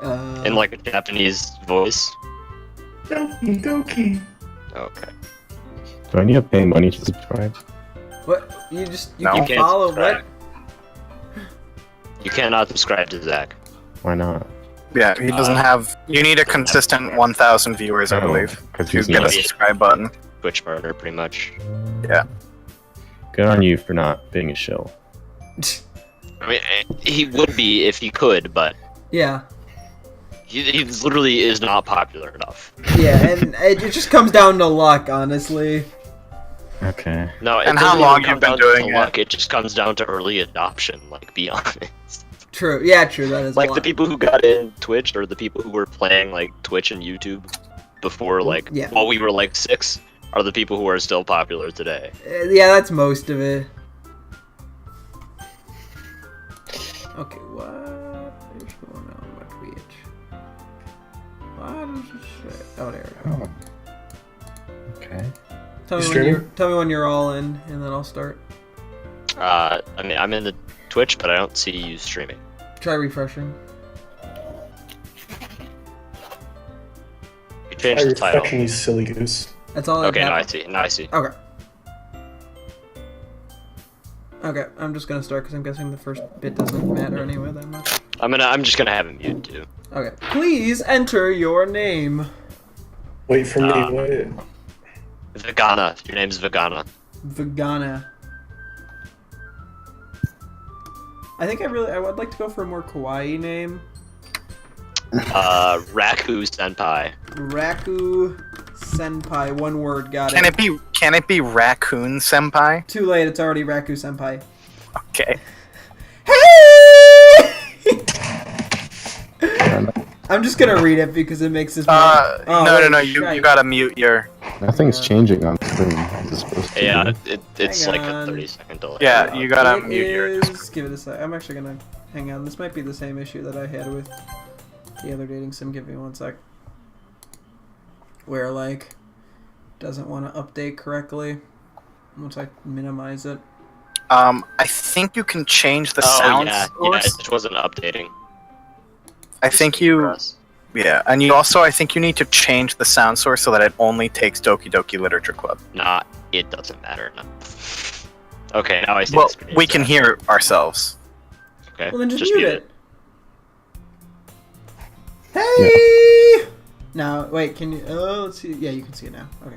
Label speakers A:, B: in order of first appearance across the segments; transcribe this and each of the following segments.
A: In like a Japanese voice.
B: Doki Doki.
A: Okay.
C: Do I need to pay money to subscribe?
D: What? You
A: No.
D: can
A: You can't
D: follow
A: subscribe.
D: what?
A: You cannot subscribe to Zach.
C: Why not?
E: Yeah, he doesn't have. You need a consistent 1,000 viewers, I believe,
C: because
E: to
C: he's
E: get a
C: not.
E: subscribe button.
A: Twitch partner, pretty much.
E: Yeah.
C: Good on you for not being a shill.
A: I mean, he would be if he could, but
D: Yeah.
A: he literally is not popular enough.
D: Yeah, and it just comes down to luck, honestly.
C: Okay.
A: No,
E: And
A: it
E: how
A: doesn't
E: long
A: even
E: you've
A: come
E: been
A: down to
E: doing it.
A: luck. It just comes down to early adoption. Like, be honest.
D: True. Yeah, true. That is a
A: Like
D: lot.
A: the people who got in Twitch, or the people who were playing like Twitch and YouTube before, like,
D: Yeah.
A: while we were like 6, are the people who are still popular today.
D: Yeah, that's most of it. Okay, what is going on with Twitch? What is this shit? Oh, there we go.
C: Okay.
D: Tell me,
B: You
D: when you're,
B: streaming?
D: tell me when you're all in, and then I'll start.
A: I mean, I'm in the Twitch, but I don't see you streaming.
D: Try refreshing.
A: You changed the title.
B: Reflection, you silly goose.
D: That's all.
A: Okay, now I
D: happened.
A: see. Now I see.
D: Okay. Okay, I'm just gonna start because I'm guessing the first bit doesn't matter anyway that much.
A: I'm just gonna have him mute too.
D: Okay. Please enter your name.
B: Wait for me.
A: Ah.
B: Wait.
A: Vegana. Your name's Vegana.
D: Vegana. I think I would like to go for a more kawaii name.
A: Raku Senpai.
D: Raku Senpai. One word. Got
E: Can it be Raccoon Senpai?
D: Too late. It's already Raku Senpai.
E: Okay.
D: Hey! I'm just gonna read it because it makes this.
E: No. You gotta mute your.
C: Nothing's changing on screen. Is it supposed to
A: Yeah,
C: be?
A: it's
D: Hang
A: like
D: on.
A: a 30-second delay.
E: Yeah, you gotta
D: It
E: mute your.
D: is- Give it a sec. I'm actually gonna hang on. This might be the same issue that I had with the other dating sim. Give me one sec. Where like doesn't want to update correctly once I minimize it.
E: I think you can change the sound
A: yeah,
E: source.
A: it just wasn't updating.
E: I think you. Yeah, and you also, I think you need to change the sound source so that it only takes Doki Doki Literature Club.
A: Nah, it doesn't matter. No. Okay, now I see
E: Well,
A: the screen.
E: we can hear ourselves.
A: Okay,
D: Well, then just mute it.
C: Yeah.
D: Hey! Now, wait, can you... Oh, let's see. Yeah, you can see it now. Okay.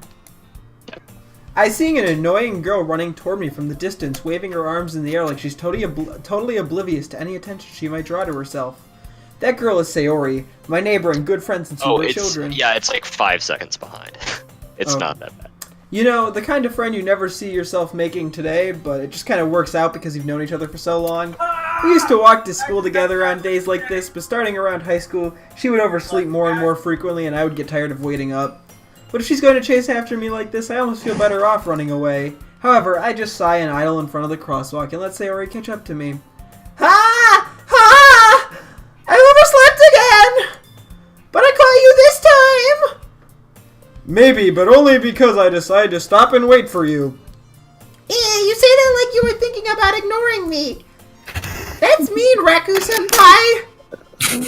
D: I see an annoying girl running toward me from the distance, waving her arms in the air like she's totally oblivious to any attention she might draw to herself. That girl is Sayori, my neighbor and good friend since we were children.
A: Yeah, it's like 5 seconds behind. It's
D: Oh.
A: not that bad.
D: You know, the kind of friend you never see yourself making today, but it just kind of works out because you've known each other for so long. We used to walk to school together on days like this, but starting around high school, she would oversleep more and more frequently and I would get tired of waiting up. But if she's going to chase after me like this, I almost feel better off running away. However, I just sigh and idle in front of the crosswalk and let Sayori catch up to me. Ha! Ha! I overslept again! But I caught you this time! Maybe, but only because I decided to stop and wait for you. You say that like you were thinking about ignoring me. That's mean, Raku-senpai!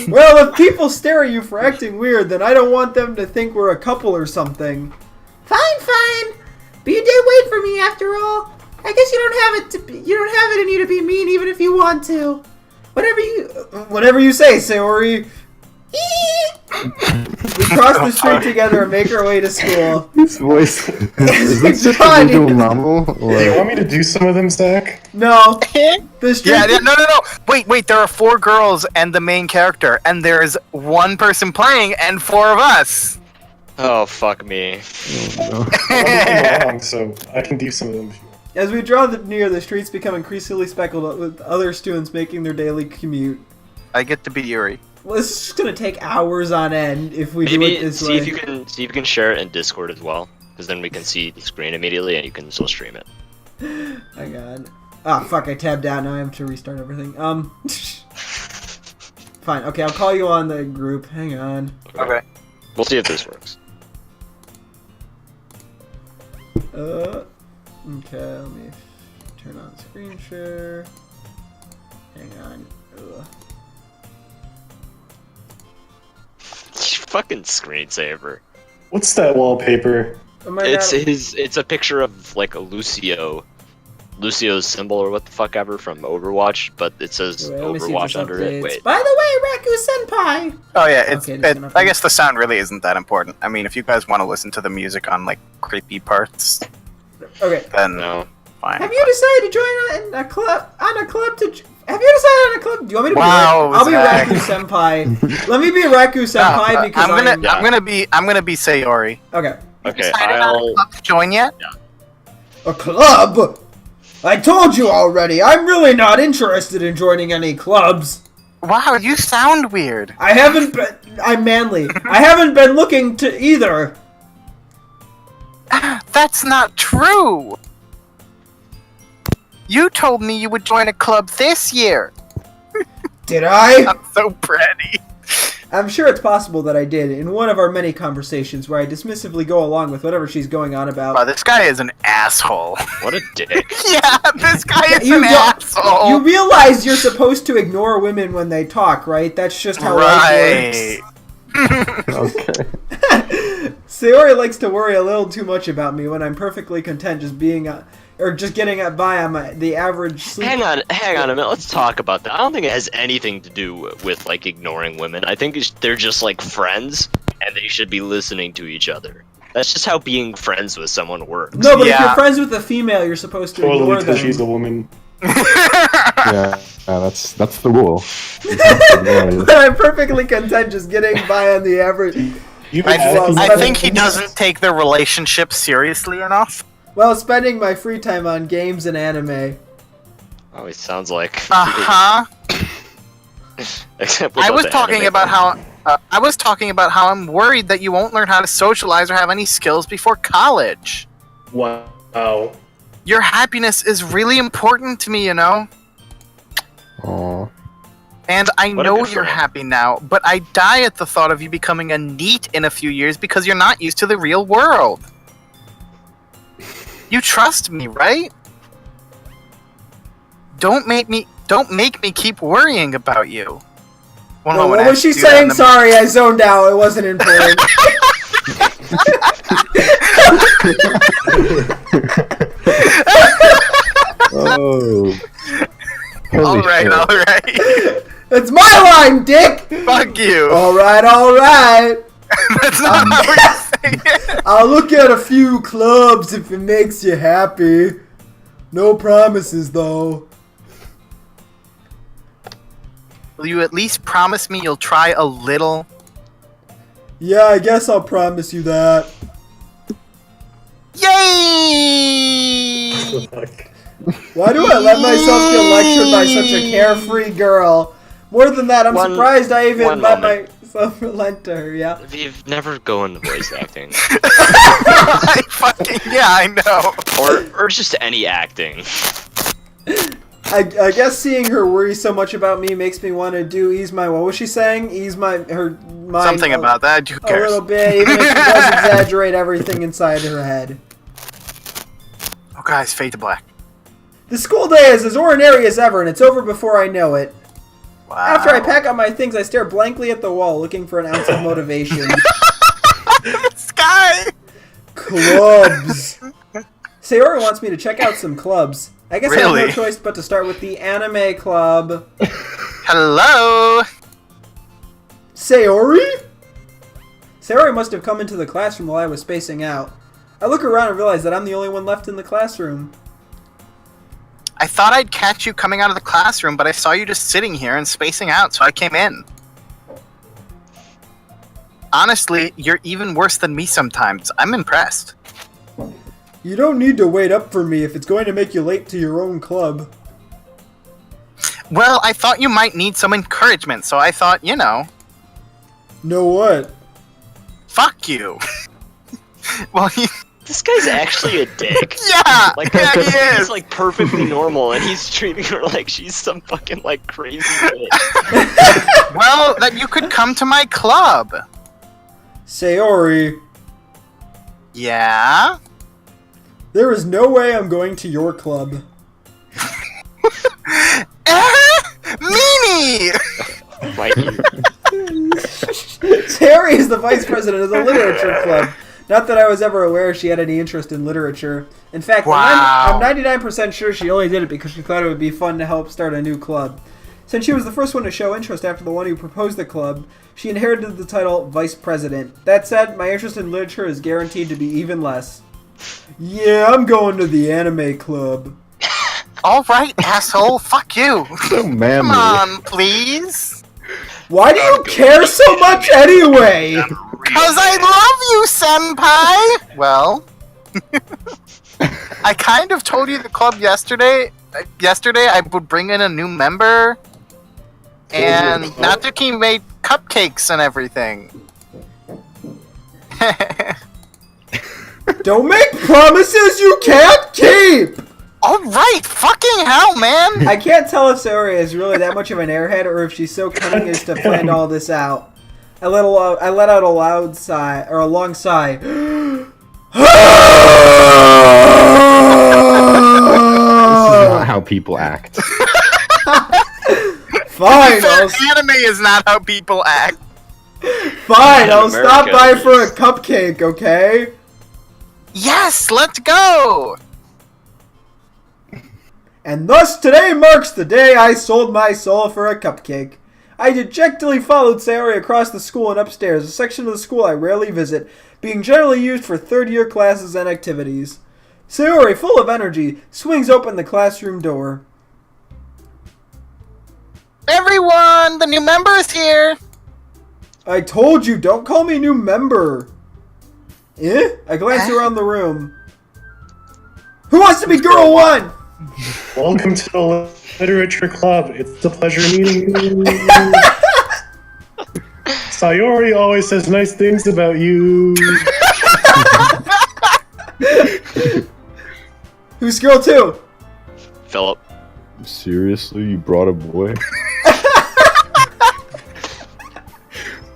D: Well, if people stare at you for acting weird, then I don't want them to think we're a couple or something. Fine, fine. But you did wait for me after all. I guess you don't have it in you to be mean even if you want to. Whatever you say, Sayori. We cross the street together and make our way to school.
C: His voice. Is this just a
D: Johnny.
C: visual novel?
B: Do you
C: Or...
B: want me to do some of them, Zach?
D: No. The street.
E: Yeah, no. Wait, there are 4 girls and the main character, and there's 1 person playing and 4 of us.
A: Oh, fuck me.
C: Oh,
B: I'm along, so I can do some of them if you want.
D: As we draw near, the streets become increasingly speckled with other students making their daily commute.
E: I get to be Yuri.
D: Well, this is just gonna take hours on end if we do
A: Maybe
D: it this
A: see
D: way.
A: if you can share it in Discord as well, because then we can see the screen immediately and you can still stream it.
D: Hang on. Ah, fuck! I tabbed out. Now I have to restart everything. Fine. Okay, I'll call you on the group. Hang on.
E: Okay.
A: We'll see if this works.
D: Okay. Let me turn on screen share. Hang on. Ugh.
A: fucking screensaver.
B: What's that wallpaper?
D: Oh my
A: It's
D: God.
A: it's a picture of like a Lucio's symbol or what the fuck ever from Overwatch, but it says
D: Wait, let me see if
A: Overwatch
D: this
A: under
D: updates.
A: it. Wait.
D: By the way, Raku Senpai.
E: Oh yeah,
D: Okay, this one
E: I guess the sound really isn't that important. I mean, if you guys want to listen to the music on like creepy parts,
D: Okay.
E: then
A: No.
E: fine.
D: Have you decided to join a club? On a club to? Have you decided on a club? Do you want me to
E: Wow,
D: be? I'll be
E: Zach.
D: Raku Senpai. Let me be Raku Senpai because
E: I'm gonna be Sayori.
D: Okay.
A: Okay,
E: Decided on a
A: I'll.
E: club to join yet?
D: A club? I told you already. I'm really not interested in joining any clubs.
E: Wow, you sound weird.
D: I haven't been. I'm manly. I haven't been looking to either.
E: That's not true. You told me you would join a club this year.
D: Did I?
E: I'm so pretty.
D: I'm sure it's possible that I did in one of our many conversations where I dismissively go along with whatever she's going on about.
E: Wow, this guy is an asshole.
A: What a dick.
E: Yeah, this guy is
D: You
E: an
D: don't-
E: asshole.
D: You realize you're supposed to ignore women when they talk, right? That's just how life
E: Right.
C: Okay.
D: Sayori likes to worry a little too much about me when I'm perfectly content just being, or just getting by on the average sleep.
A: Hang on a minute. Let's talk about that. I don't think it has anything to do with like ignoring women. I think they're just like friends, and they should be listening to each other. That's just how being friends with someone works.
D: No, but if
E: Yeah.
D: you're friends with a female, you're supposed to
B: Totally,
D: ignore
B: because
D: them.
B: she's a woman.
C: Yeah, that's the rule.
D: But I'm perfectly content just getting by on the average.
B: You've
E: I,
B: been
D: Well,
E: I think he doesn't take the relationship seriously enough.
D: While spending my free time on games and anime.
A: Oh, it sounds like.
E: Uh-huh.
A: Except
E: I
A: without
E: was
A: the
E: talking
A: anime
E: about
A: part.
E: how I'm worried that you won't learn how to socialize or have any skills before college.
B: Wow.
E: Your happiness is really important to me, you know?
C: Aw.
E: And I
A: What a
E: know
A: good
E: you're
A: friend.
E: happy now, but I die at the thought of you becoming a NEET in a few years because you're not used to the real world. You trust me, right? Don't make me keep worrying about you. One
D: Well,
E: moment,
D: what
E: I
D: was
E: have
D: she
E: to do that
D: saying?
E: in the-
D: Sorry, I zoned out. It wasn't important.
C: Oh. Holy
E: Alright,
C: shit.
E: alright.
D: It's my line, dick!
E: Fuck you.
D: Alright, alright.
E: That's not how we say it.
D: I'll look at a few clubs if it makes you happy. No promises, though.
E: Will you at least promise me you'll try a little?
D: Yeah, I guess I'll promise you that.
E: Yay!
B: Fuck.
D: Why do I let myself get lectured by such a carefree girl? More than that, I'm
A: One-
D: surprised I even
A: one
D: let
A: moment.
D: myself relent to her, yeah?
A: You've never go into voice acting,
E: Yeah, I know.
A: or just any acting.
D: I guess seeing her worry so much about me makes me want to what was she saying? Ease her mind
E: Something about that. Who
D: a
E: cares?
D: little bit, even if she does exaggerate everything inside her head.
E: Oh, guys, fade to black.
D: The school day is as ordinary as ever, and it's over before I know it.
E: Wow.
D: After I pack up my things, I stare blankly at the wall, looking for an ounce of motivation.
E: this guy.
D: Clubs. Sayori wants me to check out some clubs. I guess I have no
E: Really?
D: choice but to start with the anime club.
E: Hello.
D: Sayori? Sayori must have come into the classroom while I was spacing out. I look around and realize that I'm the only one left in the classroom.
E: I thought I'd catch you coming out of the classroom, but I saw you just sitting here and spacing out, so I came in. Honestly, you're even worse than me sometimes. I'm impressed.
D: You don't need to wait up for me if it's going to make you late to your own club.
E: Well, I thought you might need some encouragement, so I thought, you know,
D: Know what?
E: fuck you. Well,
A: This guy's actually a dick.
E: yeah,
A: Like,
E: yeah, he
A: he's
E: is.
A: like perfectly normal, and he's treating her like she's some fucking like crazy bitch.
E: Well, that you could come to my club.
D: Sayori,
E: Yeah?
D: there is no way I'm going to your club.
E: Meanie!
A: My ear.
D: Sayori is the vice president of the literature club. Not that I was ever aware she had any interest in literature. In fact,
E: Wow.
D: I'm 99% sure she only did it because she thought it would be fun to help start a new club. Since she was the first one to show interest after the one who proposed the club, she inherited the title vice president. That said, my interest in literature is guaranteed to be even less. Yeah, I'm going to the anime club.
E: Alright, asshole, fuck you.
C: So manly.
E: Come on, please.
D: Why do you care so much anyway?
E: Cause I love you, senpai! Well, I kind of told you the club yesterday. Yesterday I would bring in a new member, and Natsuki made cupcakes and everything.
D: Don't make promises you can't keep!
E: Alright, fucking hell, man!
D: I can't tell if Sayori is really that much of an airhead or if she's so cunning as to plan all this out. I let out a loud sigh, or a long sigh.
C: This is not how people act.
D: Fine,
E: Anime is not how people act.
D: fine, I'll
A: America
D: stop by
A: is.
D: for a cupcake, okay?
E: Yes, let's go!
D: And thus today marks the day I sold my soul for a cupcake. I dejectedly followed Sayori across the school and upstairs, a section of the school I rarely visit, being generally used for third-year classes and activities. Sayori, full of energy, swings open the classroom door.
E: Everyone, the new member is here!
D: I told you, don't call me new member. Eh? I glance around the room. Who wants to be girl one?
B: Welcome to the Literature Club. It's a pleasure meeting you. Sayori always says nice things about you.
D: Who's girl two?
A: Philip.
C: Seriously, you brought a boy?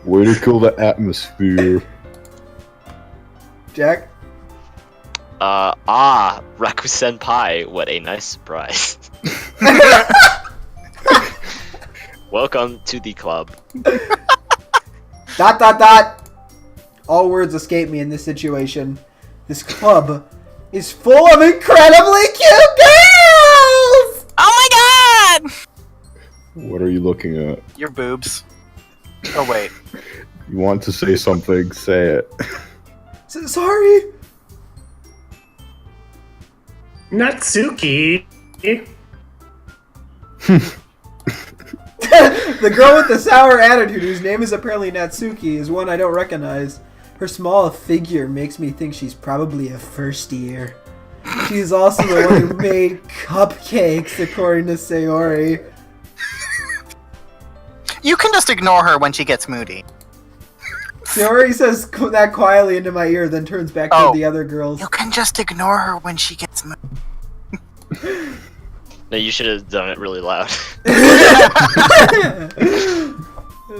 C: Way to kill the atmosphere.
D: Jack?
A: Raku Senpai, what a nice surprise. Welcome to the club. ... All words escape me in this situation. This club is full of incredibly cute girls!
E: Oh my god!
C: What are you looking at?
E: Your boobs. Oh wait.
C: You want to say something, say it.
D: Sorry.
B: Natsuki.
D: The girl with the sour attitude, whose name is apparently Natsuki, is one I don't recognize. Her small figure makes me think she's probably a first year. She is also the one who made cupcakes, according to Sayori.
E: You can just ignore her when she gets moody.
D: Sayori says that quietly into my ear, then turns back to the other girls.
E: You can just ignore her when she gets moody.
A: No, you should have done it really loud.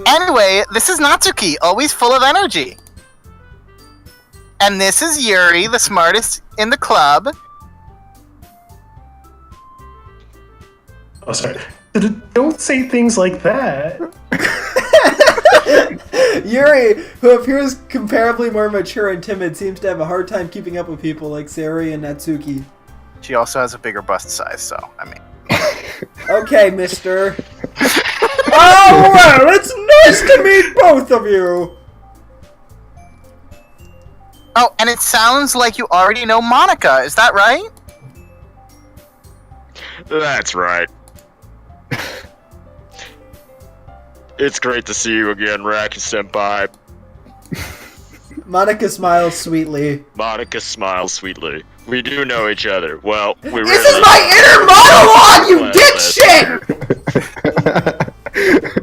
E: Anyway, this is Natsuki, always full of energy. And this is Yuri, the smartest in the club.
B: Oh, sorry. Don't say things like that.
D: Yuri, who appears comparably more mature and timid, seems to have a hard time keeping up with people like Sayori and Natsuki.
E: She also has a bigger bust size, so, I mean.
D: Okay, mister. Oh, well, it's nice to meet both of you.
E: Oh, and it sounds like you already know Monica, is that right?
A: That's right. It's great to see you again, Raku Senpai.
D: Monica smiles sweetly.
A: Monica smiles sweetly. We do know each other. Well, we
D: This is my inner monologue, you dipshit!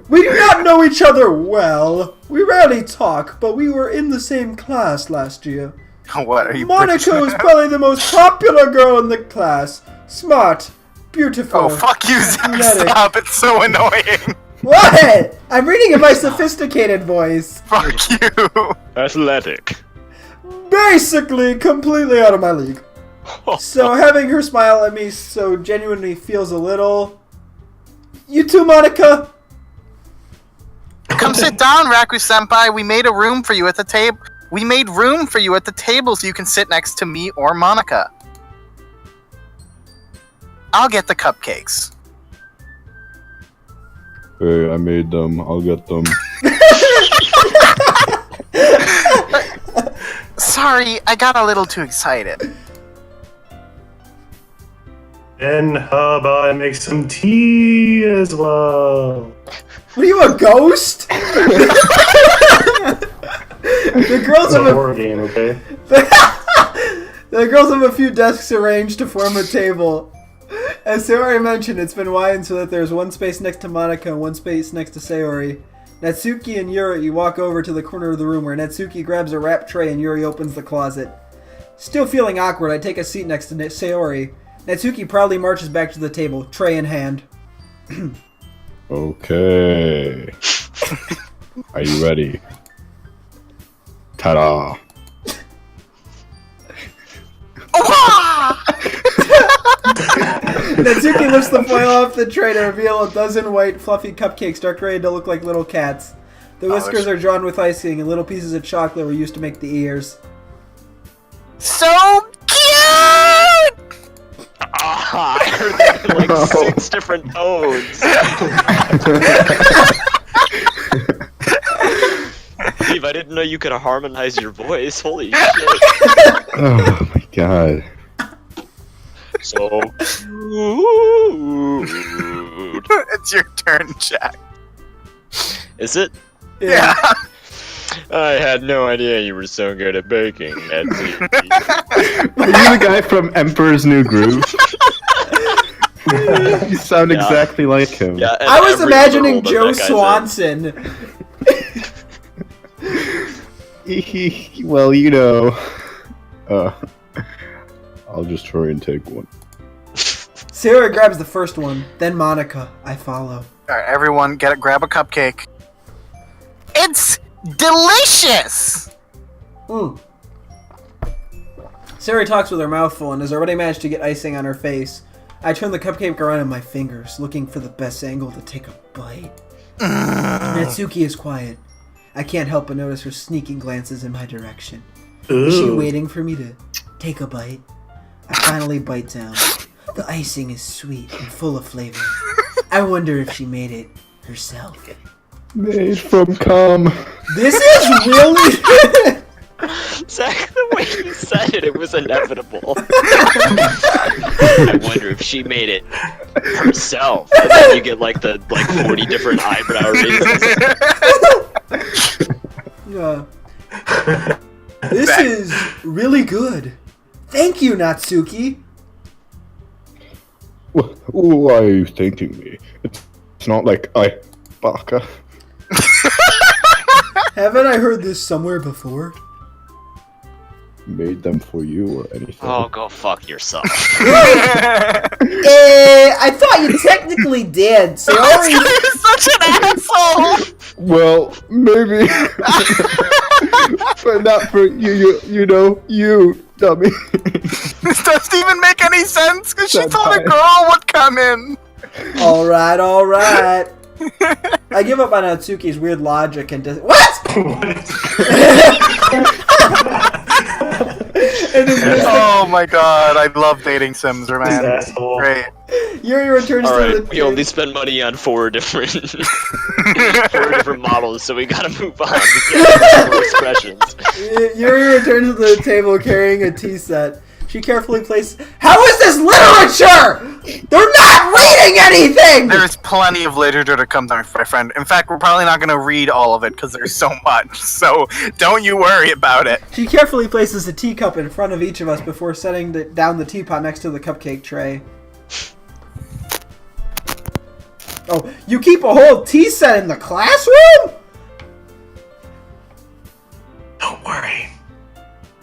D: We do not know each other well. We rarely talk, but we were in the same class last year.
E: What are you?
D: Monica was probably the most popular girl in the class. Smart, beautiful.
E: Oh, fuck you, Zach,
D: athletic.
E: stop, it's so annoying.
D: What? I'm reading in my sophisticated voice.
E: Fuck you.
A: Athletic.
D: Basically, completely out of my league. So having her smile at me so genuinely feels a little... You too, Monica?
E: Come sit down, Raku-senpai. We made a room for you at the table. We made room for you at the table so you can sit next to me or Monica. I'll get the cupcakes.
C: Hey, I made them. I'll get them.
E: Sorry, I got a little too excited.
B: And how about I make some tea as well?
D: What are you, a ghost? The girls
B: It's a
D: have
B: horror game, okay?
D: The girls have a few desks arranged to form a table. As Sayori mentioned, it's been widened so that there's one space next to Monica and one space next to Sayori. Natsuki and Yuri walk over to the corner of the room where Natsuki grabs a wrap tray and Yuri opens the closet. Still feeling awkward, I take a seat next to Sayori. Natsuki proudly marches back to the table, tray in hand.
C: Okay. Are you ready? Ta-da!
D: Natsuki lifts the foil off the tray to reveal a dozen white, fluffy cupcakes decorated to look like little cats. The whiskers are drawn with icing, and little pieces of chocolate were used to make the ears.
E: So cute!
A: Ah, I heard that in like 6 different tones. Steve, I didn't know you could harmonize your voice. Holy shit.
C: Oh my god.
A: So cute.
E: It's your turn, Jack.
A: Is it?
E: Yeah.
A: I had no idea you were so good at baking, Nancy.
C: Are you the guy from Emperor's New Groove? You sound exactly like him.
A: Yeah, and
D: I was
A: every
D: imagining
A: role
D: Joe
A: that guy's
D: Swanson.
C: Well, you know. I'll just try and take one.
D: Sarah grabs the first one, then Monica. I follow.
E: Alright, everyone, grab a cupcake. It's delicious!
D: Sarah talks with her mouth full and has already managed to get icing on her face. I turn the cupcake around in my fingers, looking for the best angle to take a bite. Natsuki is quiet. I can't help but notice her sneaking glances in my direction. Is she waiting for me to take a bite? I finally bite down. The icing is sweet and full of flavor. I wonder if she made it herself.
C: Made from cum.
D: This is really...
A: Zach, the way you said it was inevitable. I wonder if she made it herself. And then you get like the 40 different eyebrow raises.
D: This is really good. Thank you, Natsuki.
C: Why are you thanking me? It's not like I baka.
D: Haven't I heard this somewhere before?
C: Made them for you or anything.
A: Oh, go fuck yourself.
D: I thought you technically did. Sayori...
E: You're such an asshole!
C: Well, maybe. But not for you, you know, you, dummy.
E: This doesn't even make any sense, because she thought a
C: Senpai.
E: girl would come in.
D: Alright. I give up on Natsuki's weird logic and what?
E: Oh my god, I love dating Sims,
B: This
E: man.
B: asshole.
E: Great.
D: Yuri returns to
A: Alright,
D: the...
A: we only spend money on 4 different 4 different models, so we gotta move on. We can't have more expressions.
D: Yuri returns to the table carrying a tea set. She carefully places... How is this literature? They're not reading anything!
E: There's plenty of literature to come, my friend. In fact, we're probably not going to read all of it because there's so much. So don't you worry about it.
D: She carefully places a teacup in front of each of us before setting down the teapot next to the cupcake tray. Oh, you keep a whole tea set in the classroom?
B: Don't worry.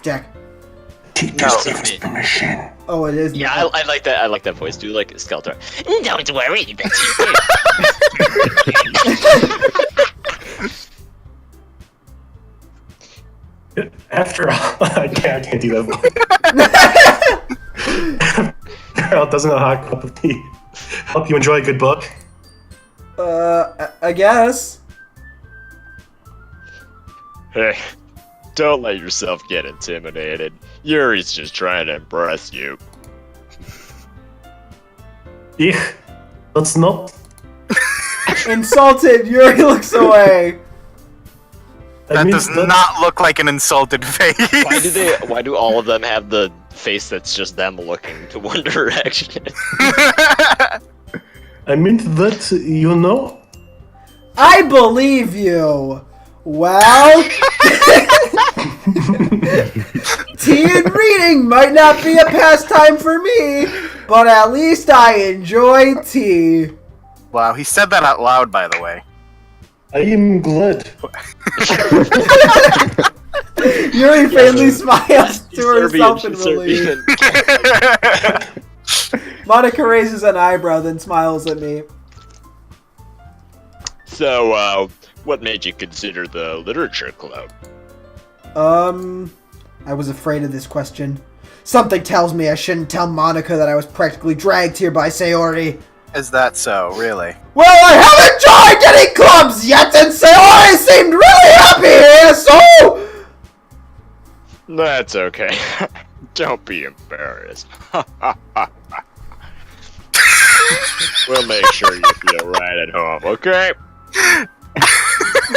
D: Jack.
B: Teachers give us permission.
D: Oh, it is.
A: Yeah, I like that. I like that voice. Do like Skeletor. Don't worry, that's you.
B: After all, I can't do that voice. After all, doesn't a hot cup of tea help you enjoy a good book?
D: I guess.
A: Hey, don't let yourself get intimidated. Yuri's just trying to impress you.
B: Ich, that's not.
D: Insulted, Yuri looks away.
E: That
B: means
E: does not look like an insulted face.
A: Why do all of them have the face that's just them looking to one direction?
B: I meant that, you know.
D: I believe you. Well, tea and reading might not be a pastime for me, but at least I enjoy tea.
E: Wow, he said that out loud, by the way.
B: I am glad.
D: Yuri faintly smiles to
A: She's Serbian,
D: herself in
A: she's
D: relief.
A: Serbian.
D: Monica raises an eyebrow, then smiles at me.
A: So, what made you consider the literature club?
D: I was afraid of this question. Something tells me I shouldn't tell Monica that I was practically dragged here by Sayori.
E: Is that so, really?
D: Well, I haven't joined any clubs yet, and Sayori seemed really happy here, so...
A: That's okay. Don't be embarrassed. We'll make sure you feel right at home, okay?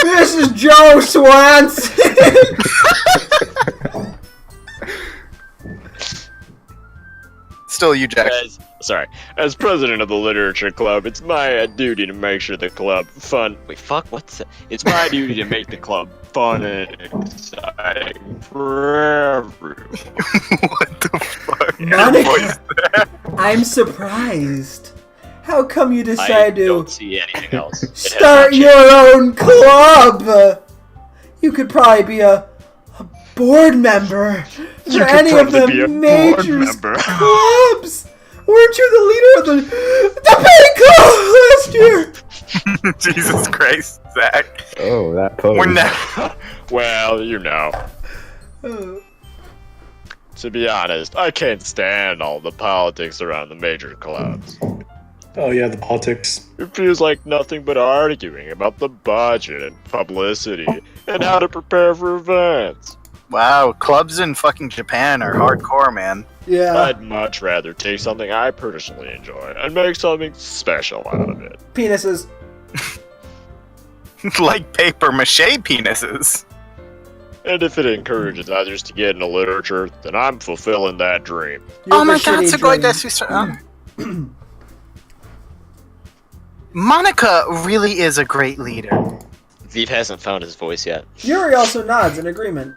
D: This is Joe Swanson!
E: Still you, Jack.
A: As president of the literature club, it's my duty to make sure the club fun. Wait, fuck, what's that? It's my duty to make the club fun and exciting for everyone.
E: What the fuck?
D: Monica, I'm surprised. How come you
A: I
D: decide to
A: don't see anything else. It has
D: start
A: not
D: your own club? You could probably be a board member
A: You
D: for
A: could
D: any of
A: probably be
D: the
A: a board
D: major
A: member.
D: clubs. Weren't you the leader of the debate club last year?
E: Jesus Christ, Zach.
C: Oh, that pose.
E: We're now.
A: Well, you know. To be honest, I can't stand all the politics around the major clubs.
B: Oh yeah, the politics.
A: It feels like nothing but arguing about the budget and publicity and how to prepare for events.
E: Wow, clubs in fucking Japan are hardcore, man.
D: Yeah,
A: I'd much rather take something I personally enjoy and make something special out of it.
D: penises.
E: Like paper mache penises.
A: And if it encourages others to get into literature, then I'm fulfilling that dream.
D: You have a shitty dream.
E: Monica really is a great leader.
A: Viv hasn't found his voice yet.
D: Yuri also nods in agreement.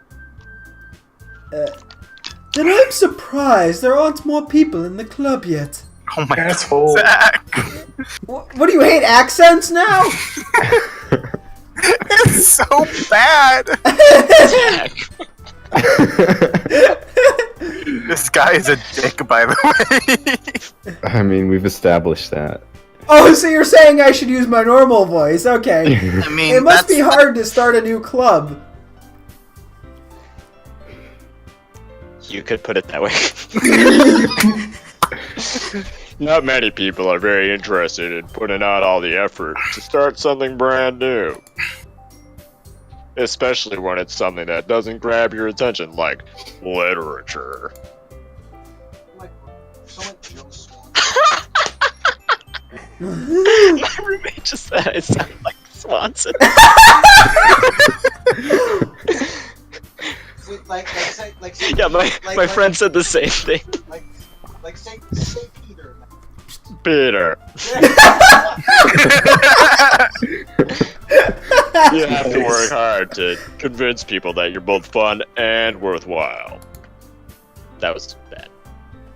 D: Then I'm surprised there aren't more people in the club yet.
E: Oh my
B: Asshole.
E: god, Zach.
D: What do you hate, accents now?
E: It's so bad. This guy is a dick, by the way.
C: I mean, we've established that.
D: Oh, so you're saying I should use my normal voice? Okay.
E: I mean,
D: It must be hard to start a new club.
A: You could put it that way. Not many people are very interested in putting out all the effort to start something brand new. Especially when it's something that doesn't grab your attention, like literature. My roommate just said I sound like Swanson. Yeah, my friend said the same thing.
F: Like say Peter.
A: Peter. You have to work hard to convince people that you're both fun and worthwhile. That was bad.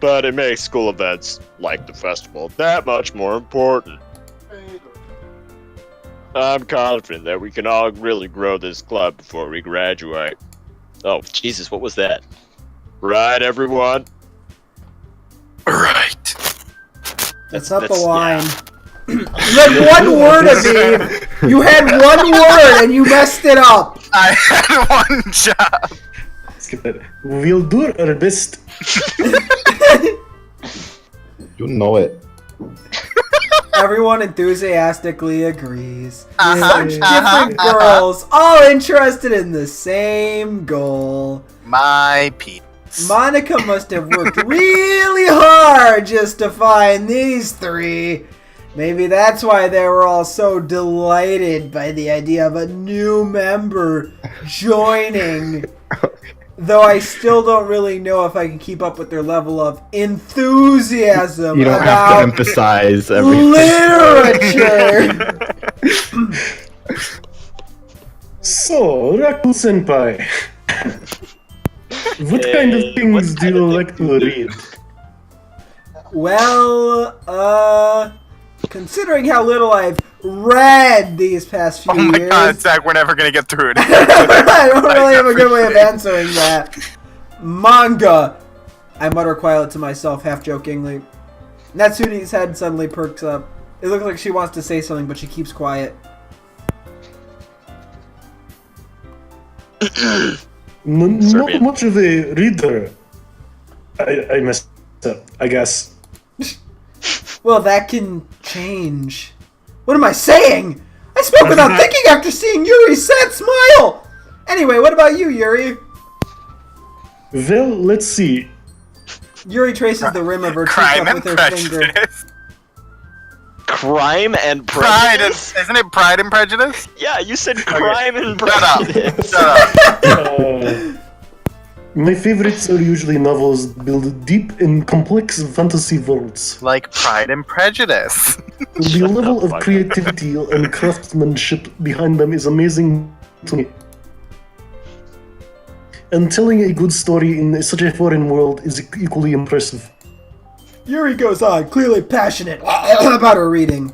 A: But it makes school events, like the festival, that much more important. I'm confident that we can all really grow this club before we graduate. Oh, Jesus, what was that? Right, everyone?
E: Right.
D: That's not the
A: That's-
D: line. You had one word, Aviv. You had one word and you messed it up.
E: I had one job.
B: Skip that. We'll do our best.
C: You know it.
D: Everyone enthusiastically agrees.
E: Uh-huh,
D: Such
E: uh-huh,
D: different girls, all interested in the same goal.
E: My peeps.
D: Monica must have worked really hard just to find these three. Maybe that's why they were all so delighted by the idea of a new member joining. Though I still don't really know if I can keep up with their level of enthusiasm
C: You don't have to
D: about
C: emphasize everything.
D: literature.
B: So, Raku Senpai, what kind of things do you like to read?
D: Well, considering how little I've read these past few
E: Oh my
D: years,
E: god, Zach, we're never gonna get through it.
D: I don't really have a good way of answering that. Manga! I mutter quietly to myself, half jokingly. Natsune's head suddenly perks up. It looks like she wants to say something, but she keeps quiet.
B: Not
A: Serbian.
B: much of a reader. I messed up, I guess.
D: Well, that can change. What am I saying? I spoke without thinking after seeing Yuri's sad smile! Anyway, what about you, Yuri?
B: Well, let's see.
D: Yuri traces the rim of her
E: Crime
D: teacup
E: and
D: with her finger.
E: prejudice.
A: Crime and
E: Pride and,
A: prejudice?
E: isn't it Pride and Prejudice?
A: Yeah, you said crime and
E: Shut up.
A: prejudice.
E: Shut up.
B: My favorites are usually novels build deep and complex fantasy worlds.
E: Like Pride and Prejudice.
B: The level
A: the
B: of
A: fuck up.
B: creativity and craftsmanship behind them is amazing to me. And telling a good story in such a foreign world is equally impressive.
D: Yuri goes on, clearly passionate about her reading.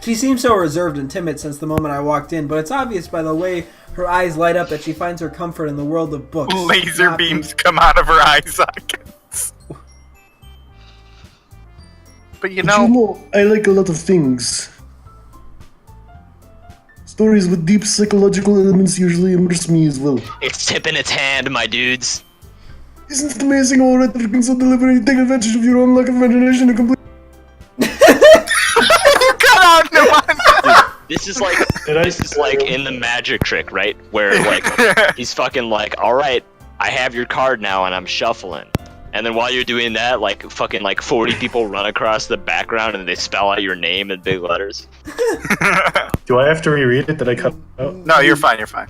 D: She seems so reserved and timid since the moment I walked in, but it's obvious by the way her eyes light up that she finds her comfort in the world of books.
E: Laser
D: not
E: beams come out of her eye sockets. But you
B: But
E: know,
B: I like a lot of things. Stories with deep psychological elements usually immerse me as well.
A: It's tipping its hand, my dudes.
B: Isn't it amazing how a writer can so deliberately take advantage of your own lack of imagination and complete...
E: cut out Nuan.
A: This is like in the magic trick, right? Where like he's fucking like, all right, I have your card now and I'm shuffling. And then while you're doing that, like fucking like 40 people run across the background and they spell out your name in big letters.
B: Do I have to reread it? Did I cut out?
E: No, you're fine, you're fine.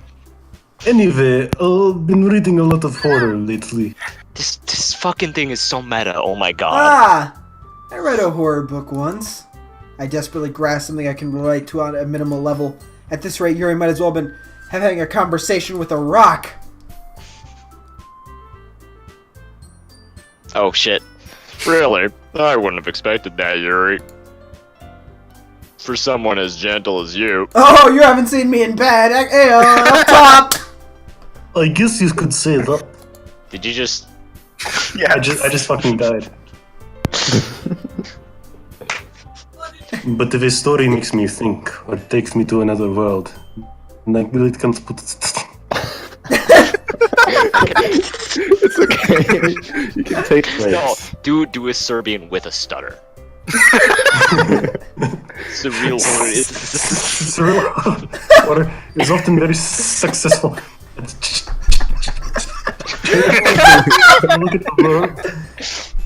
B: Anyway, I've been reading a lot of horror lately.
A: This fucking thing is so meta. Oh my god.
D: Ah! I read a horror book once. I desperately grasp something I can relate to on a minimal level. At this rate, Yuri might as well have been having a conversation with a rock.
A: Oh shit. Really? I wouldn't have expected that, Yuri. For someone as gentle as you.
D: Oh, you haven't seen me in bed. Hey, up top!
B: I guess you could say that.
A: Did you just...
E: Yeah,
B: I just fucking died. But if a story makes me think, or takes me to another world, and I really can't put it...
C: It's okay. You can take
A: No,
C: place.
A: do a Serbian with a stutter. It's the real horror.
B: It's real. Horror is often very successful. Look at the world.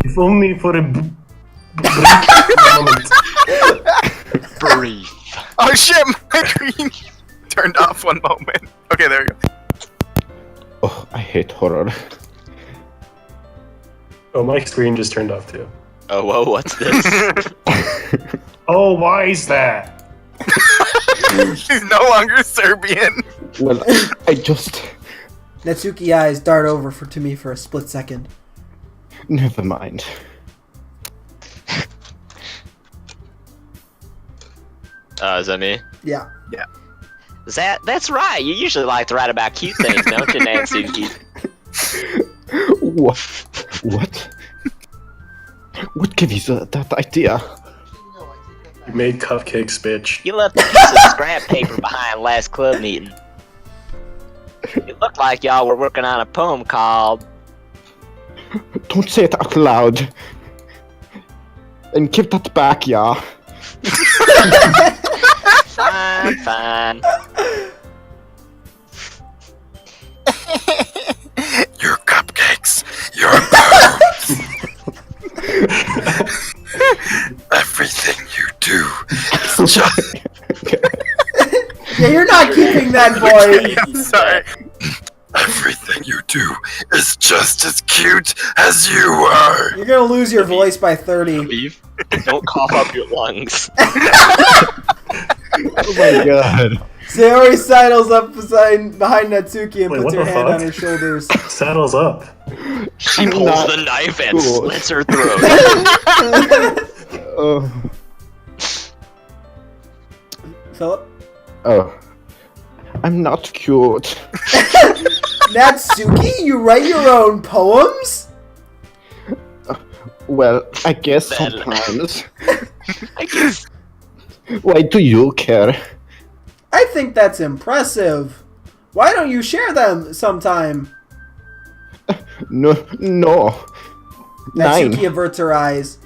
B: If only for a brief moment.
A: Brief.
E: Oh shit, my screen turned off one moment. Okay, there we go.
C: Oh, I hate horror.
B: Oh, my screen just turned off too.
A: Oh, whoa, what's this?
B: Oh, why is that?
E: She's no longer Serbian.
C: Well, I just...
D: Natsuki eyes dart over to me for a split second.
C: Never mind.
A: Is that me?
D: Yeah.
A: That's right. You usually like to write about cute things, don't you, Nancy?
C: What? What? What gave you that idea?
B: You made cupcakes, bitch.
A: You left a piece of scrap paper behind last club meeting. It looked like y'all were working on a poem called...
C: Don't say it out loud. And give that back, yeah.
A: Fine.
E: Your cupcakes, your bones. Everything you do is just.
D: Yeah, you're not keeping that, boy.
E: I'm sorry. Everything you do is just as cute as you are.
D: You're gonna lose your voice by 30.
A: Beef. Don't cough up your lungs.
C: Oh my god.
D: Sayori sidles up behind Natsuki and
B: Wait,
D: puts
B: what
D: her
B: the
D: hand
B: fuck?
D: on her shoulders.
B: Saddles up.
A: She
C: I'm
A: pulls
C: not
A: the knife and
C: cool.
A: slits her throat.
C: Oh.
D: Philip?
C: Oh. I'm not cute.
D: Natsuki, you write your own poems?
C: Well, I guess
A: Well.
C: sometimes.
A: I guess.
C: Why do you care?
D: I think that's impressive. Why don't you share them sometime?
C: No.
D: Natsuki
C: 9.
D: averts her eyes.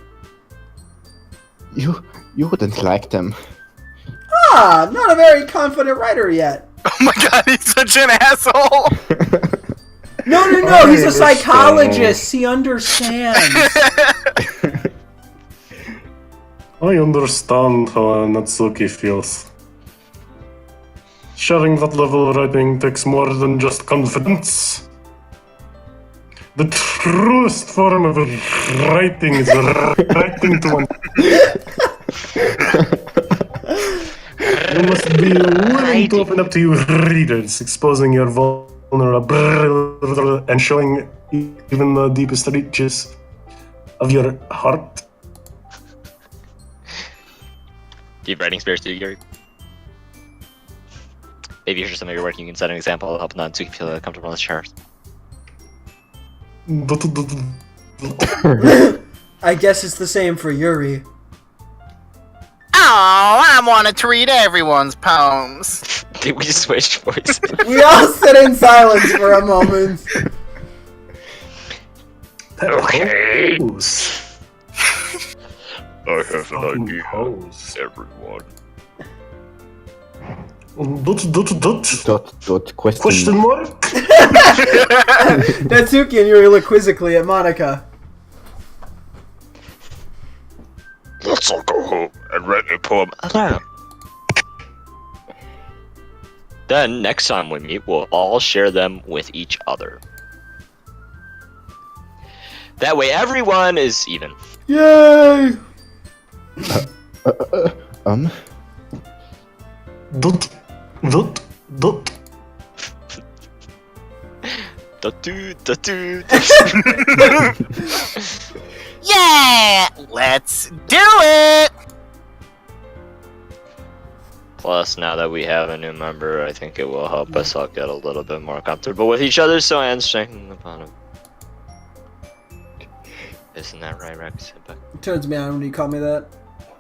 C: You wouldn't like them.
D: Ah, not a very confident writer yet.
E: Oh my god, he's such an asshole.
D: No,
B: I
D: he's a
B: understand.
D: psychologist. He understands.
B: I understand how Natsuki feels. Sharing that level of writing takes more than just confidence. The truest form of writing is writing to one. You must be willing to open up to your readers, exposing your vulnerability and showing even the deepest reaches of your heart.
A: Deep writing spirits too, Gary. Maybe here's some of your work. You can set an example of helping Natsuki feel comfortable in the chairs.
D: I guess it's the same for Yuri.
E: Oh, I wanted to read everyone's poems.
A: Did we switch voices?
D: We all sit in silence for a moment.
A: Okay.
B: Hose.
A: I have an
B: Fucking
A: idea,
B: hose.
A: everyone.
C: Question.
B: Question mark?
D: Natsuki and Yuri look quizzically at Monica.
A: Let's all go home and write a poem alone. Then, next time we meet, we'll all share them with each other. That way everyone is even.
D: Yay!
B: Dot.
A: Da-doo.
E: Yeah, let's do it.
A: Plus, now that we have a new member, I think it will help us all get a little bit more comfortable with each other, so and strengthen upon him. Isn't that right, Rex?
D: Turns me on when you call me that.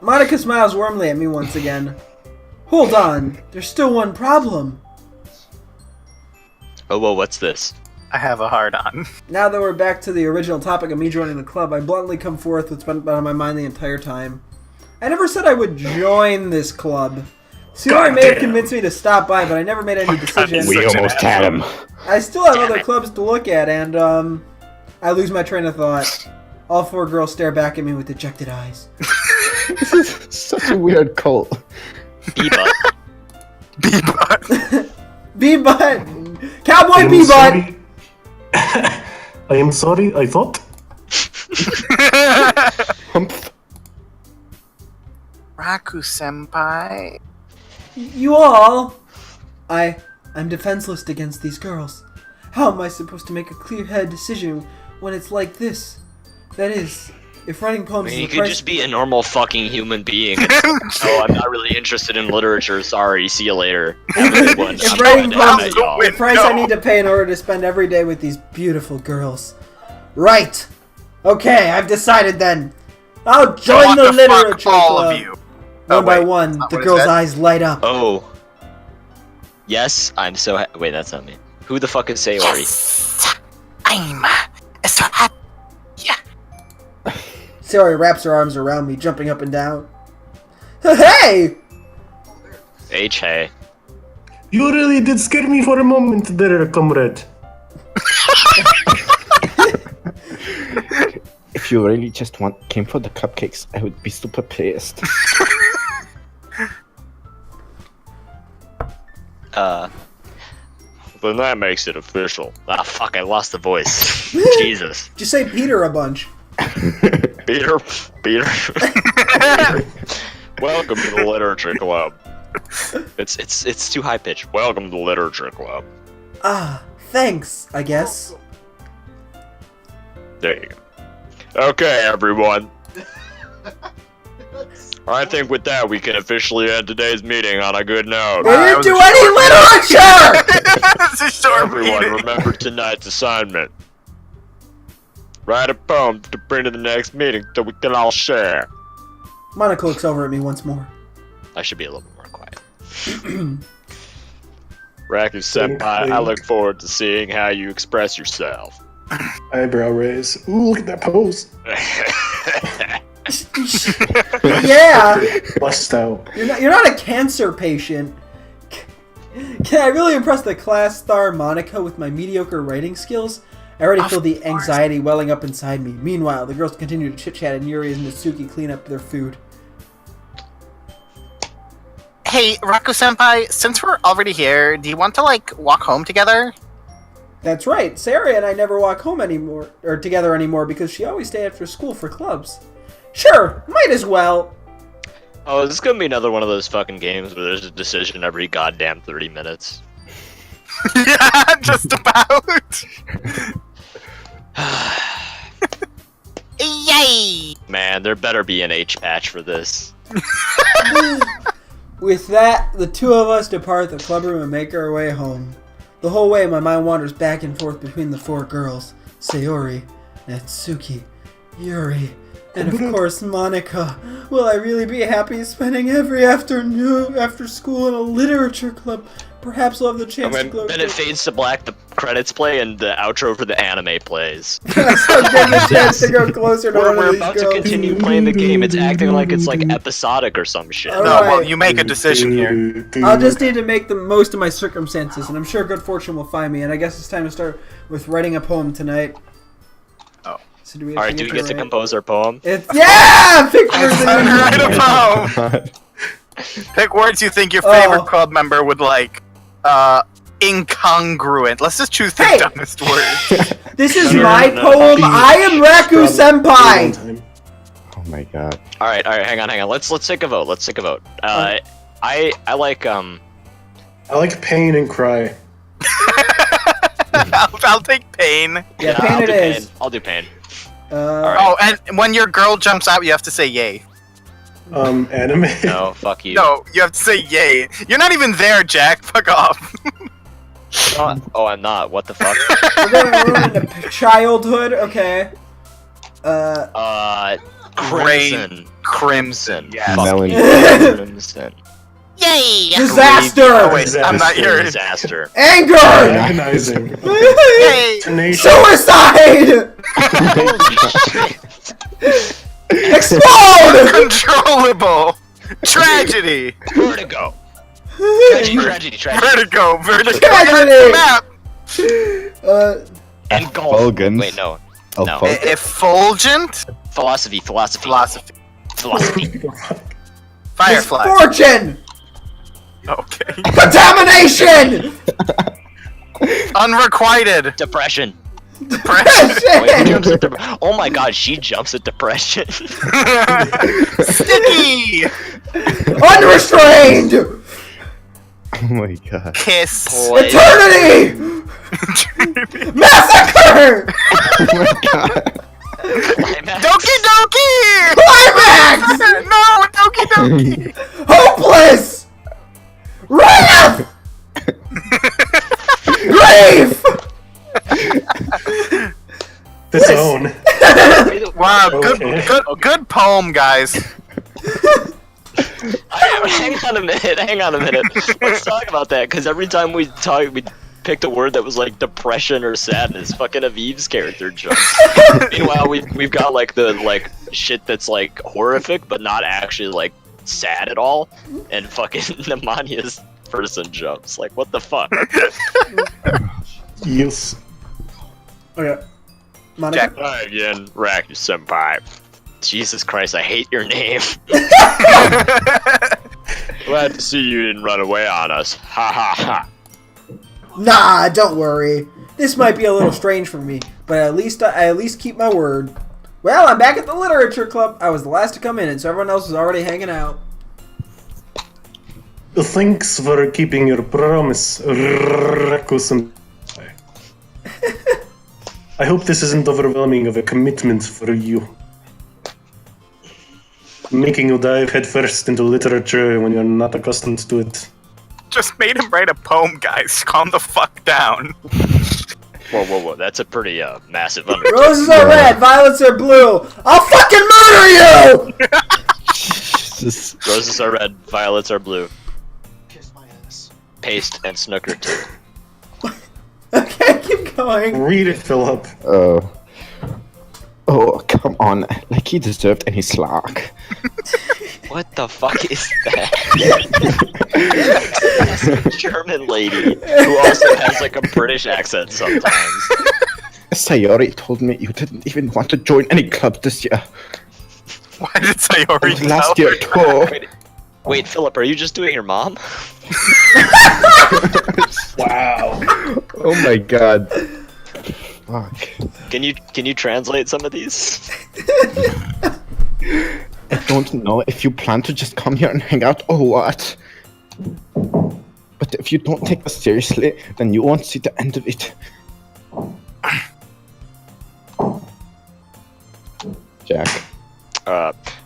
D: Monica smiles warmly at me once again. Hold on, there's still one problem.
A: Oh, well, what's this?
E: I have a hard on.
D: Now that we're back to the original topic of me joining the club, I bluntly come forth what's been on my mind the entire time. I never said I would join this club. Sayori may have convinced me to stop by, but I never made any decision.
C: We almost had him.
D: I still have other clubs to look at, and I lose my train of thought. All four girls stare back at me with dejected eyes.
C: This is such a weird cult.
A: Bebop.
D: B-Butt! Cowboy B-Butt!
B: I am sorry, I thought.
C: Humph.
E: Raku-senpai.
D: You all! I'm defenseless against these girls. How am I supposed to make a clear-headed decision when it's like this? That is, if writing poems
A: You
D: is a
A: could
D: price...
A: just be a normal fucking human being. Oh, I'm not really interested in literature. Sorry, see you later. Have a good one.
D: If
A: I'm
D: writing
A: going to
D: poems
A: y'all.
D: is the price I need to pay in order to spend every day with these beautiful girls. Right! Okay, I've decided then. I'll join the literature
E: all
D: club.
E: of you.
D: One by
E: wait,
D: one,
E: that's not
D: the
E: what it
D: girls'
E: said.
D: eyes light up.
A: Oh. Yes, I'm so wait, that's not me. Who the fuck is Sayori?
E: Yes, I'm so happy.
D: Sayori wraps her arms around me, jumping up and down. Hey!
A: H. Hey.
B: You really did scare me for a moment there, comrade.
C: If you really just came for the cupcakes, I would be super pissed.
A: Then that makes it official. Ah, fuck, I lost the voice. Jesus.
D: Did you say Peter a bunch?
A: Peter. Welcome to the Literature Club. It's too high pitched. Welcome to the Literature Club.
D: Ah, thanks, I guess.
A: There you go. Okay, everyone. I think with that we can officially end today's meeting on a good note.
D: We didn't do any literature!
E: It's a short
A: Everyone,
E: meeting.
A: remember tonight's assignment. Write a poem to bring to the next meeting so we can all share.
D: Monica looks over at me once more.
A: I should be a little bit more quiet. Raku-senpai, I look forward to seeing how you express yourself.
B: Eyebrow raise. Ooh, look at that pose.
D: Yeah!
B: Bust out.
D: You're not a cancer patient. Can I really impress the class star Monica with my mediocre writing skills? I already feel the anxiety welling up inside me. Meanwhile, the girls continue to chit-chat and Yuri and Natsuki clean up their food.
E: Hey, Raku-senpai, since we're already here, do you want to, walk home together?
D: That's right, Sarah and I never walk home together anymore because she always stay after school for clubs. Sure, might as well.
A: Oh, this is gonna be another one of those fucking games where there's a decision every goddamn 30 minutes.
E: Yeah, just about. Yay!
A: Man, there better be an H-patch for this.
D: With that, the two of us depart the clubroom and make our way home. The whole way, my mind wanders back and forth between the four girls. Sayori, Natsuki, Yuri, and of course Monica. Will I really be happy spending every afternoon after school in a literature club? Perhaps I'll have the chance to go.
A: Then it fades to black, the credits play, and the outro for the anime plays.
D: So give the chance to go closer to one of
A: We're
D: these
A: about to
D: girls.
A: continue playing the game. It's acting like it's like episodic or some shit.
D: All
E: No,
D: right.
E: well, you make a decision here.
D: I'll just need to make the most of my circumstances, and I'm sure good fortune will find me. And I guess it's time to start with writing a poem tonight.
E: Oh.
D: So do we
A: Alright, do we get to compose our poem?
D: Yeah! Pictures and
E: Write a poem. Pick words you think your favorite
D: Oh.
E: club member would like. Incongruent. Let's just choose the
D: Hey!
E: dumbest words.
D: This is
A: No,
D: my
A: no, no.
D: poem. I am Raku Senpai.
C: Oh my god.
A: Alright, hang on. Let's take a vote. I like
B: I like pain and cry.
E: I'll take pain.
D: Yeah,
A: I'll
D: pain it
A: do
D: is.
A: I'll do pain.
D: Alright.
E: Oh, and when your girl jumps out, you have to say yay.
B: Anime.
A: No, fuck you.
E: No, you have to say yay. You're not even there, Jack. Fuck off.
A: Oh, I'm not. What the fuck?
D: We're gonna ruin into childhood. Okay.
A: Crimson.
E: Crimson. Yes.
A: Fuck
C: Melon.
A: you, Crimson.
E: Yay!
D: Disaster.
E: Oh, wait, I'm not
B: Disaster.
E: yours.
A: Disaster.
D: Anger.
B: Agonizing.
E: Yay!
B: Tenacious.
D: Suicide. Explode.
E: Controllable. Tragedy.
A: Vertigo. Tragedy.
E: Vertigo.
D: Tragedy.
E: Map.
A: And golf.
C: Fulgens.
A: Wait, no. No.
E: Effulgent.
A: Philosophy.
E: Philosophy. Firefly.
D: Misfortune.
E: Okay.
D: Contamination.
E: Unrequited.
A: Depression.
E: Depression.
A: Wait, who jumps at oh my god, she jumps at depression.
E: Sticky.
D: Unrestrained.
C: Oh my god.
E: Kiss.
A: Boy.
D: Eternity. Massacre.
C: Oh my god.
A: Climax.
E: Doki Doki.
D: Climax.
E: No, Doki Doki.
D: Hopeless. Wrath. Grief.
B: Disown.
E: Wow,
B: Okay.
E: good poem, guys.
A: Hang on a minute. Let's talk about that, because every time we picked a word that was like depression or sadness, fucking Aviv's character jumps. Meanwhile, we've got like the shit that's like horrific, but not actually like sad at all, and fucking Nemania's person jumps. Like, what the fuck?
B: Yes.
D: Okay. Monica?
E: Jack.
A: Hi again, Raku Senpai. Jesus Christ, I hate your name. Glad to see you didn't run away on us. Ha ha ha.
D: Nah, don't worry. This might be a little strange for me, but I at least keep my word. Well, I'm back at the Literature Club. I was the last to come in, and so everyone else was already hanging out.
B: Thanks for keeping your promise, Raku-senpai. I hope this isn't overwhelming of a commitment for you. Making you dive headfirst into literature when you're not accustomed to it.
E: Just made him write a poem, guys. Calm the fuck down.
A: Whoa, that's a pretty massive undertaking.
D: Roses are red, violets are blue. I'll fucking murder you!
C: Jesus.
A: Roses are red, violets are blue.
F: Kiss my ass.
A: Paste and snooker too.
D: Okay, keep going.
B: Read it, Philip.
C: Oh, come on. Like he deserved any slack.
A: What the fuck is that? That's a German lady who also has like a British accent sometimes.
C: Sayori told me you didn't even want to join any club this year.
E: Why did Sayori
C: And last year,
E: tell her?
C: too.
A: Wait, Philip, are you just doing your mom?
B: Wow.
C: Oh my god. Fuck.
A: Can you translate some of these?
C: I don't know if you plan to just come here and hang out or what. But if you don't take us seriously, then you won't see the end of it. Jack.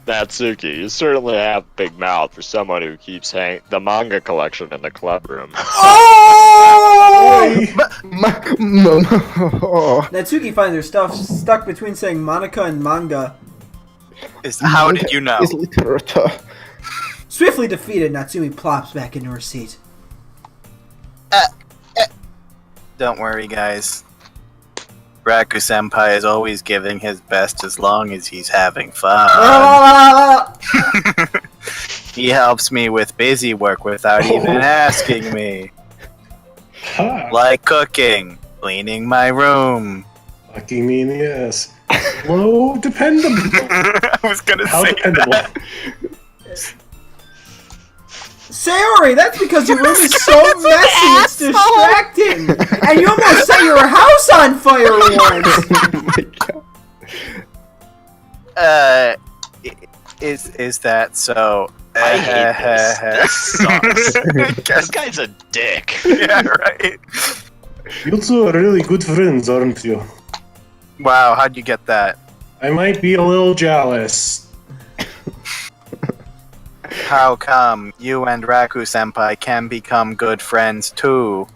A: Natsuki, you certainly have a big mouth for someone who keeps the manga collection in the club room.
D: Oh!
C: Oh.
D: Natsuki finds her stuff stuck between saying Monica and manga.
E: How did you know?
C: Is literature.
D: Swiftly defeated, Natsumi plops back into her seat.
E: Don't worry, guys. Raku-senpai is always giving his best as long as he's having fun. He helps me with busy work without even asking me.
B: Ha!
E: Like cooking, cleaning my room.
B: Fucking me in the ass. Low dependable.
E: I was gonna
B: How
E: say
B: dependable?
E: that.
D: Sayori, that's because your room is so messy, it's distracting! And you almost set your house on fire once!
C: Oh my god.
E: Is that so?
A: I hate this. This sucks. This
E: Guess-
A: guy's a dick.
E: yeah, right.
B: You two are really good friends, aren't you?
E: Wow, how'd you get that?
B: I might be a little jealous.
E: How come you and Raku-senpai can become good friends too?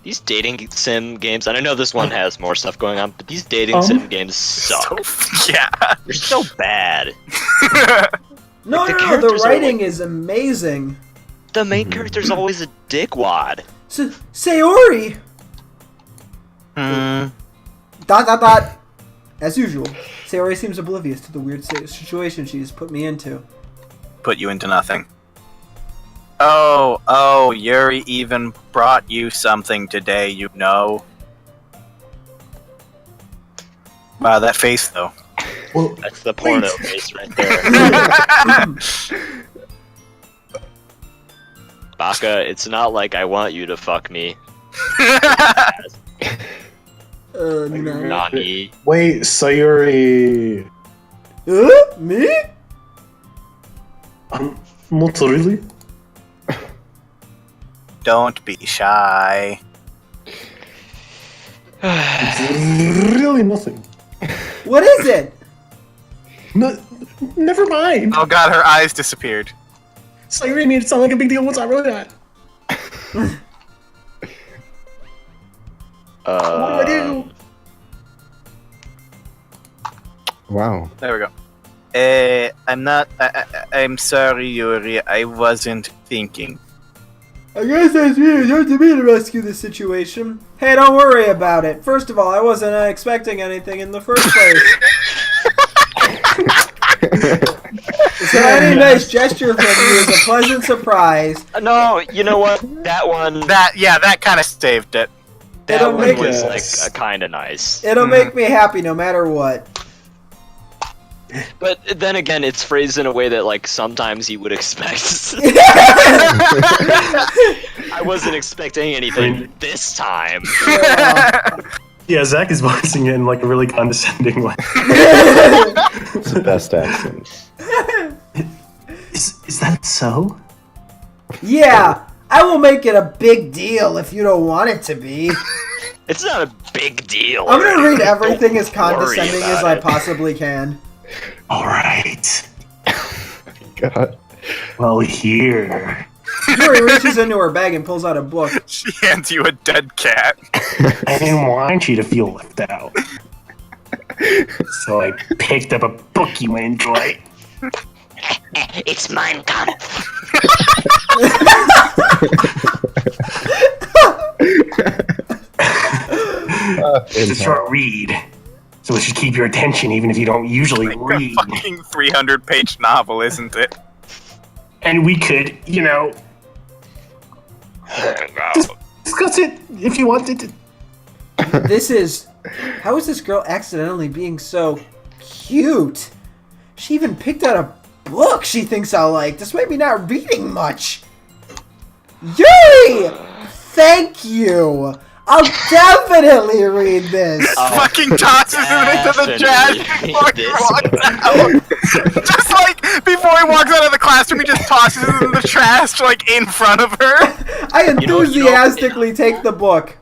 A: These dating sim games, and I know this one has more stuff going on, but these dating sim games suck.
E: Yeah.
A: They're so bad.
D: No,
A: The
D: the
A: characters are
D: writing is amazing.
A: The main character's always a dickwad.
D: Sayori!
E: Hmm. ...
D: As usual, Sayori seems oblivious to the weird situation she's put me into.
E: Put you into nothing. Oh, Yuri even brought you something today, you know. Wow, that face though.
B: Well,
A: That's the porno face right there. Baka, it's not like I want you to fuck me.
D: No.
A: Nani.
B: wait, Sayori.
D: Me?
B: Not really.
E: Don't be shy.
B: Really nothing.
D: What is it?
B: No, never mind.
E: Oh god, her eyes disappeared.
B: Sayori made it sound like a big deal. What's not really that? What do I do?
C: Wow.
E: There we go. I'm sorry, Yuri. I wasn't thinking.
D: I guess it's up to me to rescue the situation. Hey, don't worry about it. First of all, I wasn't expecting anything in the first place. So any nice gesture from you is a pleasant surprise.
A: No, you know what? That one.
E: That kind of saved it.
A: That
D: It'll
A: one
D: make
A: was
B: us-
A: like kind of nice.
D: It'll make me happy no matter what.
A: But then again, it's phrased in a way that like sometimes you would expect. I wasn't expecting anything this time.
B: Yeah, Zach is voicing it in like a really condescending way.
C: It's the best accent.
B: Is that so?
D: Yeah, I will make it a big deal if you don't want it to be.
A: It's not a big deal.
D: I'm gonna read
A: Don't
D: everything as
A: worry
D: condescending
A: about
D: as I
A: it.
D: possibly can.
B: All right.
C: God.
B: Well, here.
D: Yuri reaches into her bag and pulls out a book.
E: She hands you a dead cat.
B: I didn't want you to feel left out. So I picked up a book you enjoy.
A: It's Mein Kampf.
B: It's a short read, so it should keep your attention even if you don't usually
E: Like a
B: read.
E: fucking 300-page novel, isn't it?
B: And we could, discuss it if you wanted.
D: This is... How is this girl accidentally being so cute? She even picked out a book she thinks I'll like, despite me not reading much. Yuri! Thank you! I'll definitely read this!
E: Fucking tosses it into the trash before he walks out. Just like before he walks out of the classroom, he just tosses it in the trash, like in front of her.
D: I
A: know-
D: enthusiastically take the book.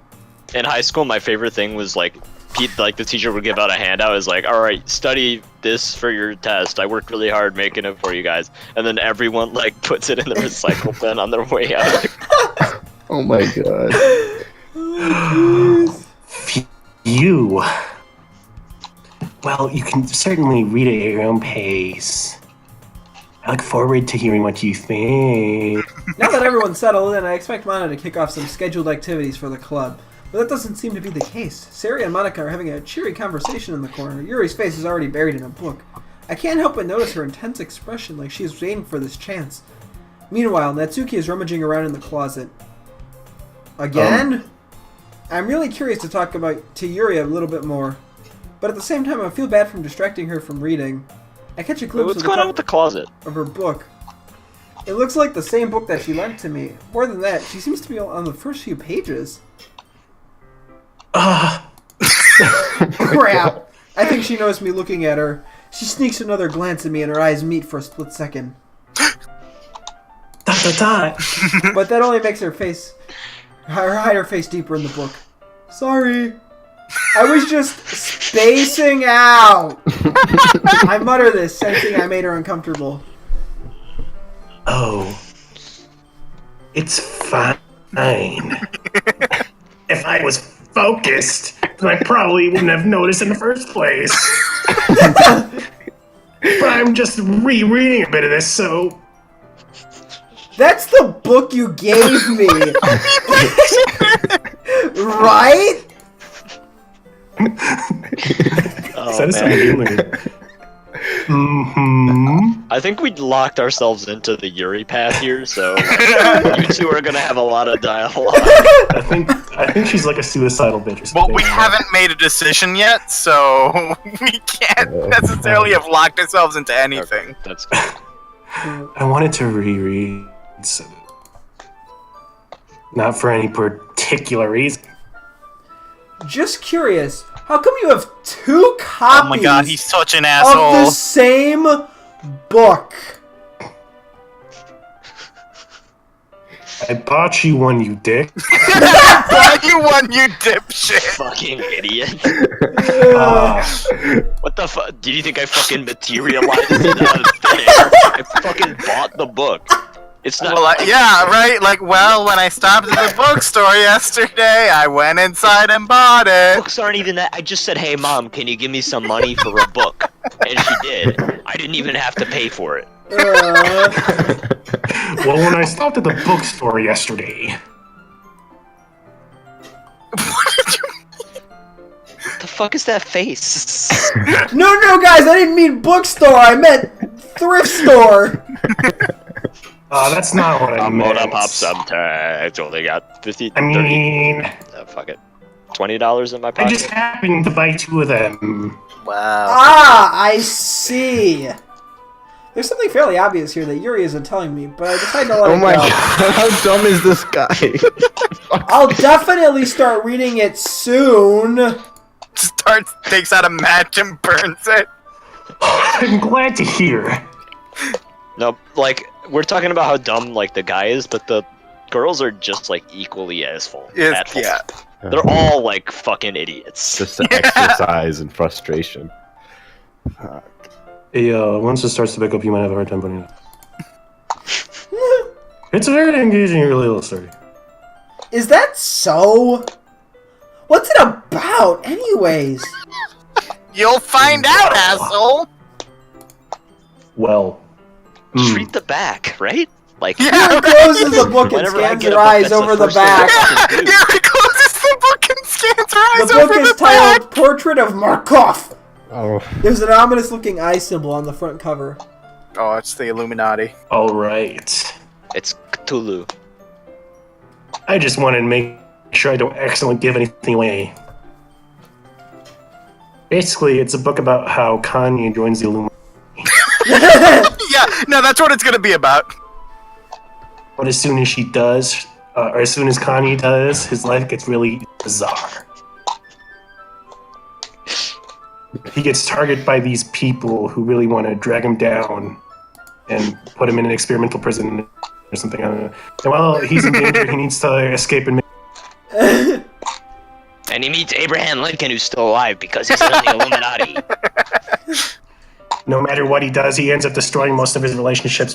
A: In high school, my favorite thing was like the teacher would give out a handout. Is like, all right, study this for your test. I worked really hard making it for you guys, and then everyone like puts it in the recycle bin on their way out.
C: Oh my god.
B: You. Well, you can certainly read it at your own pace. I look forward to hearing what you think.
D: Now that everyone's settled in, I expect Mana to kick off some scheduled activities for the club. But that doesn't seem to be the case. Sari and Monica are having a cheery conversation in the corner. Yuri's face is already buried in a book. I can't help but notice her intense expression, like she is waiting for this chance. Meanwhile, Natsuki is rummaging around in the closet. Again? I'm really curious to talk to Yuri a little bit more. But at the same time, I feel bad from distracting her from reading. I catch a glimpse
A: What's
D: of the
A: going on
D: cover
A: with the closet?
D: of her book. It looks like the same book that she lent to me. More than that, she seems to be on the first few pages. Crap! I think she noticed me looking at her. She sneaks another glance at me and her eyes meet for a split second. But that only makes her hide her face deeper in the book. Sorry. I was just spacing out. I mutter this, sensing I made her uncomfortable.
B: Oh. It's fine. If I was focused, then I probably wouldn't have noticed in the first place. But I'm just rereading a bit of this, so...
D: That's the book you gave me! Right?
A: Oh,
B: That is
A: man.
B: something. Mm-hmm.
A: I think we locked ourselves into the Yuri path here, so you two are gonna have a lot of dialogue.
B: I think she's like a suicidal bitch or
E: Well,
B: something.
E: we haven't made a decision yet, so we can't necessarily have locked ourselves into anything.
A: That's good.
B: I wanted to reread, so not for any particular reason.
D: Just curious, how come you have two copies
E: Oh my god, he's such an
D: of the
E: asshole.
D: same book?
B: I bought you one, you dick.
E: Why you won, you dipshit?
A: Fucking idiot.
B: Ah,
A: What the fuck? Did you think I fucking materialized it out of thin air? I fucking bought the book. It's not.
E: Well, yeah, right? Like, well, when I stopped at the bookstore yesterday, I went inside and bought it.
A: Books aren't even that. I just said, "Hey, mom, can you give me some money for a book?" And she did. I didn't even have to pay for it.
B: well, when I stopped at the bookstore yesterday,
A: What the fuck is that face?
D: No, guys, I didn't mean bookstore. I meant thrift store.
B: That's not what I
A: I'm
B: meant.
A: gonna pop some tags. Only got 50,
B: I
A: 30.
B: mean,
A: Fuck it. $20 in my
B: I
A: pocket.
B: just happened to buy 2 of them.
E: Wow.
D: Ah, I see. There's something fairly obvious here that Yuri isn't telling me, but I decided to let
C: Oh
D: it
C: my
D: go.
C: god, how dumb is this guy?
D: I'll definitely start reading it soon.
E: Takes out a match and burns it.
B: I'm glad to hear.
A: No, like, we're talking about how dumb, like, the guy is, but the girls are just, like, equally as full.
E: Yes,
A: at fault.
E: yeah.
A: They're all, like, fucking idiots.
C: Just the exercise and frustration.
B: Hey, once it starts to pick up, you might have a hard time putting it. It's a very engaging little story.
D: Is that so? What's it about, anyways?
E: You'll find out, asshole.
B: Well,
A: Just read the back, right? Like,
D: Yuri
E: Yeah.
D: closes the book and
A: Whenever I
D: scans
A: get
D: her
A: a book,
D: eyes
A: that's the
D: over the
A: first thing
D: back.
A: I
E: Yeah, he closes the book and scans her eyes
D: The book
E: over
D: is
E: the back.
D: titled Portrait of Markov.
C: Oh.
D: There's an ominous looking eye symbol on the front cover.
E: Oh, it's the Illuminati.
B: all right.
A: It's Cthulhu.
B: I just wanted to make sure I don't accidentally give anything away. Basically, it's a book about how Kanye joins the Illuminati.
E: Yeah, no, that's what it's gonna be about.
B: But as soon as she does, or as soon as Kanye does, his life gets really bizarre. He gets targeted by these people who really want to drag him down and put him in an experimental prison or something. I don't know. And while he's in danger, he needs to escape and
A: And he meets Abraham Lincoln, who's still alive because he's in the Illuminati.
B: no matter what he does, he ends up destroying most of his relationships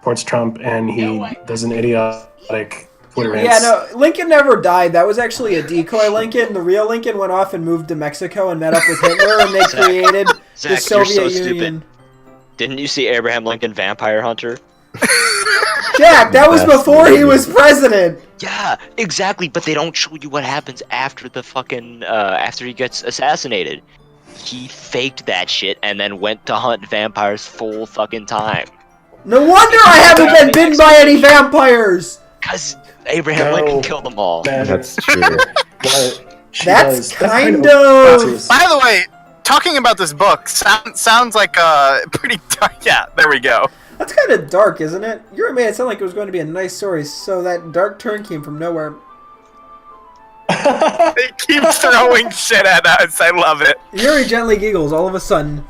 B: towards Trump, and he does an idiotic Twitter
D: Yeah, no, Lincoln never died. That was actually a decoy Lincoln. The real Lincoln went off and moved to Mexico and met up with Hitler, and they created the
A: Zach, you're
D: Soviet
A: so
D: Union.
A: stupid. Didn't you see Abraham Lincoln Vampire Hunter?
D: Jack, that was
C: Best
D: before he
C: movie.
D: was president.
A: Yeah, exactly, but they don't show you what happens after the fucking, after he gets assassinated. He faked that shit and then went to hunt vampires full fucking time.
D: No wonder I haven't been bitten by any vampires.
A: Cause Abraham
B: No.
A: Lincoln killed them all.
C: That's true.
D: That's kind of-
E: By the way, talking about this book sounds like pretty. Yeah, there we go.
D: That's kind of dark, isn't it? Yuri made it sound like it was going to be a nice story, so that dark turn came from nowhere.
E: They keep throwing shit at us. I love it.
D: Yuri gently giggles all of a sudden.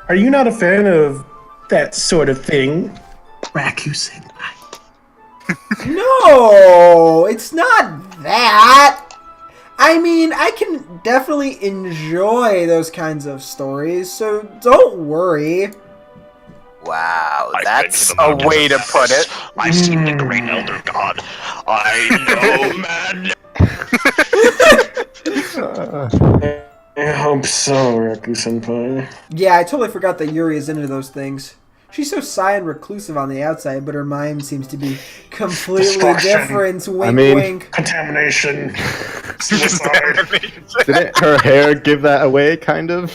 B: Are you not a fan of that sort of thing? Raku-senpai.
D: No, it's not that. I mean, I can definitely enjoy those kinds of stories, so don't worry.
E: Wow,
A: I've
E: that's
A: been to the
E: a
A: mountains
E: way
A: of
E: to put it.
A: I've seen the great elder god. I know, man.
B: I hope so, Raku-senpai.
D: Yeah, I totally forgot that Yuri is into those things. She's so shy and reclusive on the outside, but her mind seems to be completely
B: Destruction.
D: different. Wink,
C: I mean-
D: wink.
B: Contamination. Suicide.
C: Didn't her hair give that away, kind of?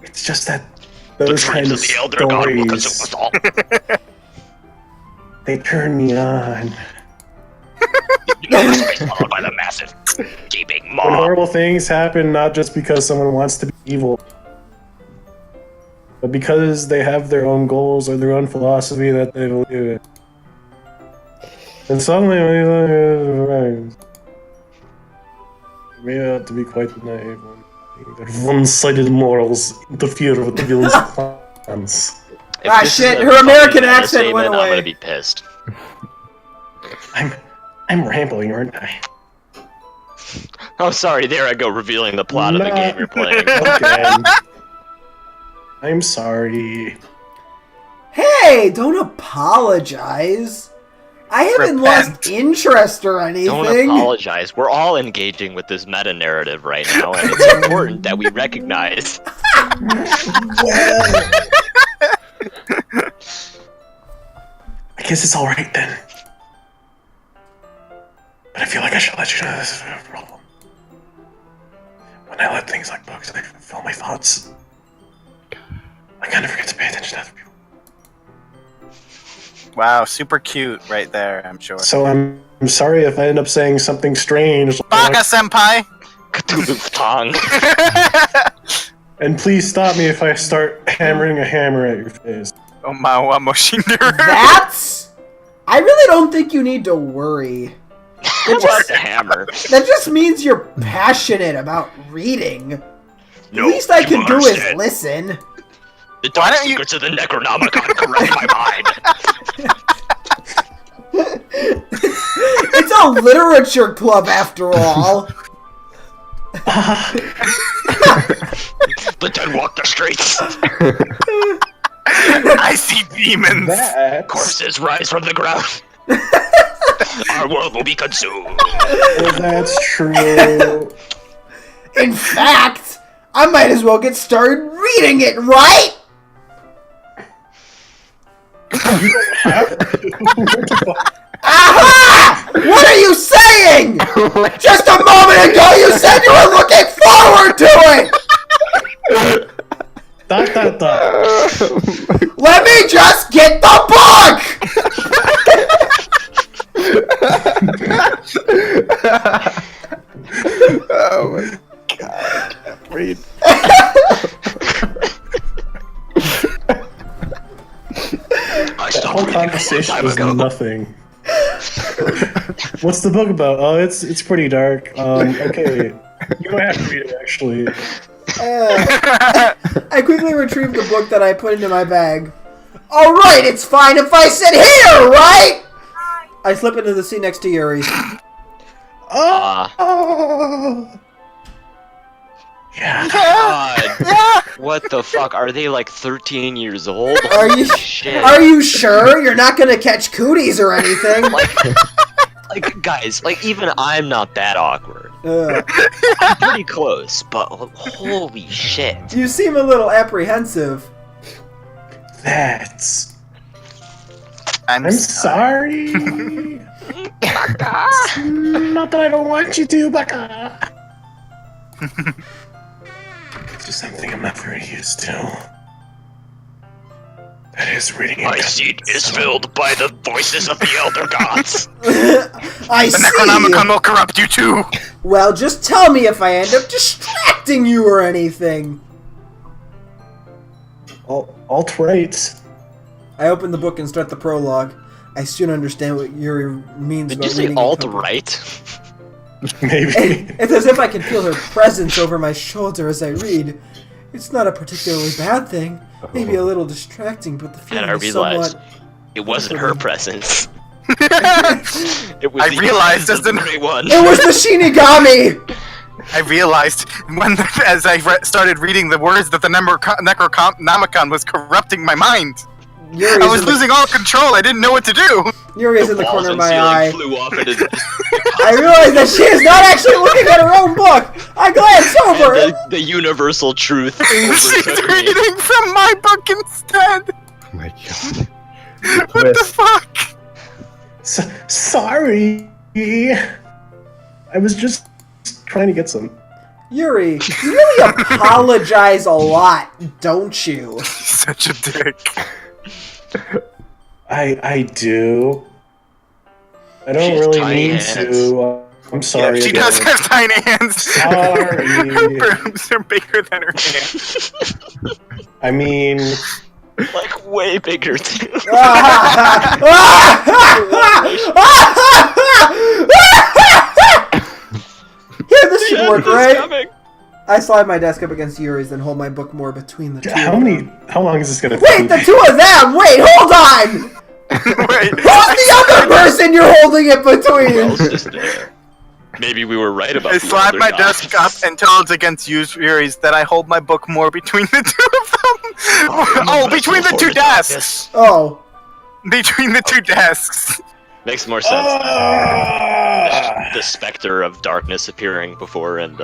B: It's just that
A: The
B: those
A: dreams
B: kinds
A: of
B: of
A: the elder god will consume us
B: stories,
A: all.
B: they turn me on.
A: You know, this is followed by the massive gaping
B: When
A: maw.
B: horrible things happen, not just because someone wants to be evil, but because they have their own goals or their own philosophy that they believe in. And suddenly, it may out to be quite the naive one. Their one-sided morals interfere with the villain's plans.
A: If
D: Ah,
A: this
D: shit,
A: is a
D: her American
A: fucking
D: accent went
A: statement,
D: away.
A: I'm gonna be pissed.
B: I'm rambling, aren't I?
A: Oh, sorry, there I go, revealing the plot of the
B: Nah.
A: game you're playing.
B: Again. I'm sorry.
D: Hey, don't apologize. I haven't
E: Repent.
D: lost interest or anything.
A: Don't apologize. We're all engaging with this meta narrative right now, and it's important that we recognize.
B: I guess it's alright then. But I feel like I should let you know this is a problem. When I let things like books, they fill my thoughts. I I kind of forget to pay attention to other people.
E: Wow, super cute right there, I'm sure.
B: So I'm sorry if I end up saying something strange.
E: Baga senpai!
A: Cthulhu tongue.
B: And please stop me if I start hammering a hammer at your face.
E: Omawa Moshinderu.
D: That's... I really don't think you need to worry.
A: What's a hammer?
D: That just means you're passionate about reading.
A: No,
D: The least I
A: you
D: can do is
A: understand.
D: listen.
A: The
E: Why
A: dark
E: don't you-
A: secrets of the Necronomicon corrupt my mind.
D: It's a literature club, after all.
A: The dead walk the streets.
E: I see demons!
B: That's...
A: Corpses rise from the ground. Our world will be consumed.
B: That's true.
D: In fact, I might as well get started reading it, right? Aha! What are you saying? Just a moment ago you said you were looking forward to it!
B: Dot.
D: Let me just get the book!
C: Oh my god, I can't breathe.
A: I
B: That
A: stopped
B: whole
A: reading a long
B: conversation
A: time
B: was
A: ago.
B: nothing. What's the book about? Oh, it's pretty dark. Okay. You don't have to read it, actually.
D: I quickly retrieved the book that I put into my bag. Alright, it's fine if I sit here, right? I slip into the seat next to Yuri.
B: Oh! Yeah.
A: God. What the fuck? Are they like 13 years old?
D: Are you
A: Shit.
D: Are you sure you're not gonna catch cooties or anything?
A: Like, guys, like, even I'm not that awkward.
D: Uh,
A: I'm pretty close, but holy shit.
D: you seem a little apprehensive.
B: That's...
E: I'm
B: I'm sorry. Not that I don't want you to, Baka. It's just something I'm not very used to. That is reading.
A: My seat is filled by the voices of the Elder Gods.
D: I
E: The
D: see.
E: Necronomicon will corrupt you too!
D: Well, just tell me if I end up distracting you or anything.
B: Alt-right.
D: I open the book and start the prologue. I soon understand what Yuri means
A: Did
D: about
A: you say
D: reading in company.
A: alt-right?
B: Maybe.
D: It's as if I can feel her presence over my shoulder as I read. It's not a particularly bad thing. Maybe a little distracting, but the feeling
A: And I
D: is
A: realized
D: somewhat...
A: it wasn't her presence. It was
E: I
A: the
E: realized
A: eyes
E: as
A: of the
E: an-
A: Great One.
D: It was the Shinigami!
E: I realized as I started reading the words that the Necronomicon was corrupting my mind.
D: Yuri's
E: I was
D: in the,
E: losing all control. I didn't know what to do.
D: Yuri's in the
A: Walls
D: corner of
A: and
D: my
A: ceiling
D: eye.
A: flew off into
D: I realize that she is not actually looking at her own book! I glance over!
A: the universal truth.
E: She's
A: overtook me.
E: reading from my book instead.
C: Oh my god.
E: What the fuck?
B: Sorry. I was just trying to get some.
D: Yuri, you really apologize a lot, don't you?
E: Such a dick.
B: I do. I don't
A: She has
B: really
A: tiny
B: mean
A: hands.
B: to. I'm sorry.
E: Yeah, she
B: again.
E: does have tiny hands.
B: Sorry.
E: Her boobs are bigger than her hands.
B: I mean,
A: Like, way bigger, too.
D: Here, this should work,
A: It's
D: right?
A: coming.
D: I slide my desk up against Yuri's, then hold my book more between the two.
B: how long is this gonna
D: Wait,
B: take?
D: the two of them! Wait, hold on!
E: Wait,
D: Who's the other person you're holding it
A: Who
D: between?
A: else is there? Maybe we were right about
E: I
A: the
E: slide
A: Elder
E: my
A: Gods.
E: desk up and tell it against Yuri's that I hold my book more between the two of them. Oh, between the two desks.
D: Oh.
E: Between the two desks.
A: Makes more sense.
B: Ah!
A: The specter of darkness appearing before and,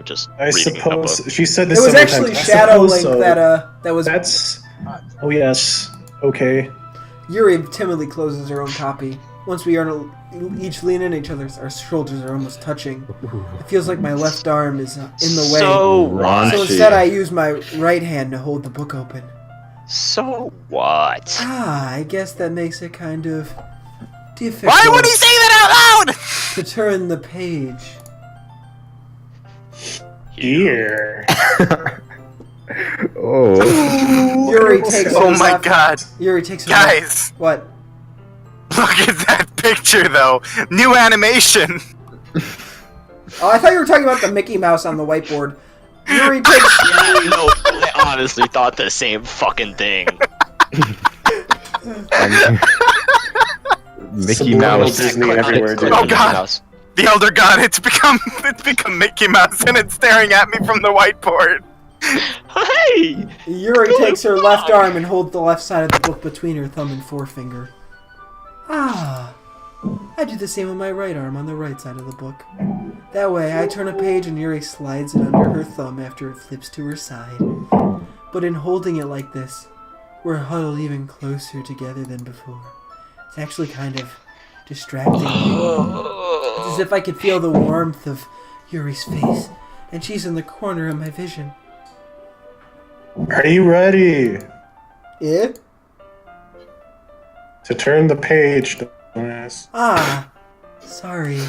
A: just
B: I
A: reading a
B: suppose
A: book.
B: she said
D: It
B: this.
D: was
B: several
D: actually
B: times. I
D: Shadow
B: suppose
D: Link
B: so.
D: that was...
B: That's. Oh yes. Okay.
D: Yuri timidly closes her own copy. Once we are each lean in each other, our shoulders are almost touching. It feels like my left arm is in the way.
A: So
C: Raunchy.
D: So instead I use my right hand to hold the book open.
A: So what?
D: I guess that makes it kind of difficult
E: Why would he say that out loud?
D: to turn the page.
B: Here.
C: Oh.
D: Yuri takes
E: Oh
D: her
E: my
D: left-
E: god.
D: Yuri takes her
E: Guys,
D: What?
E: look at that picture though. New animation.
D: Oh, I thought you were talking about the Mickey Mouse on the whiteboard. Yuri takes.
A: No, I honestly thought the same fucking thing.
C: Mickey
B: Subliminal
C: Mouse.
B: Disney everywhere, dude.
E: Oh, God. The Elder God, it's become Mickey Mouse and it's staring at me from the whiteboard.
A: Hey!
D: Yuri takes her left arm and holds the left side of the book between her thumb and forefinger. Ah, I do the same with my right arm on the right side of the book. That way, I turn a page and Yuri slides it under her thumb after it flips to her side. But in holding it like this, we're huddled even closer together than before. It's actually kind of distracting. It's as if I could feel the warmth of Yuri's face, and she's in the corner of my vision.
B: Are you ready
D: Yeah?
B: to turn the page, dumbass?
D: Ah, sorry.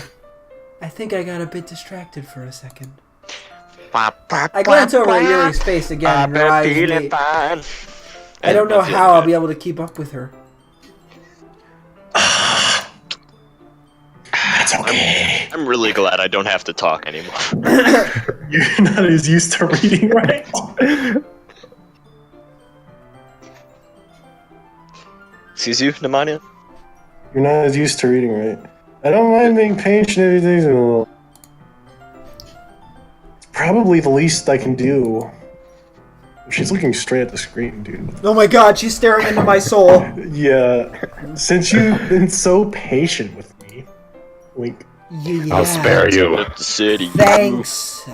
D: I think I got a bit distracted for a second. I glance over at Yuri's face again, and her eyes meet. I don't know how I'll be able to keep up with her.
B: That's okay.
A: I'm really glad I don't have to talk anymore.
B: You're not as used to reading, right?
A: Excuse you, Nemanja?
B: You're not as used to reading, right? I don't mind being patient. Everything's a little. It's probably the least I can do. She's looking straight at the screen, dude.
D: Oh my god, she's staring into my soul.
B: Yeah. Since you've been so patient with me. Wink.
D: Yeah.
C: I'll spare you.
A: At the city.
D: Thanks.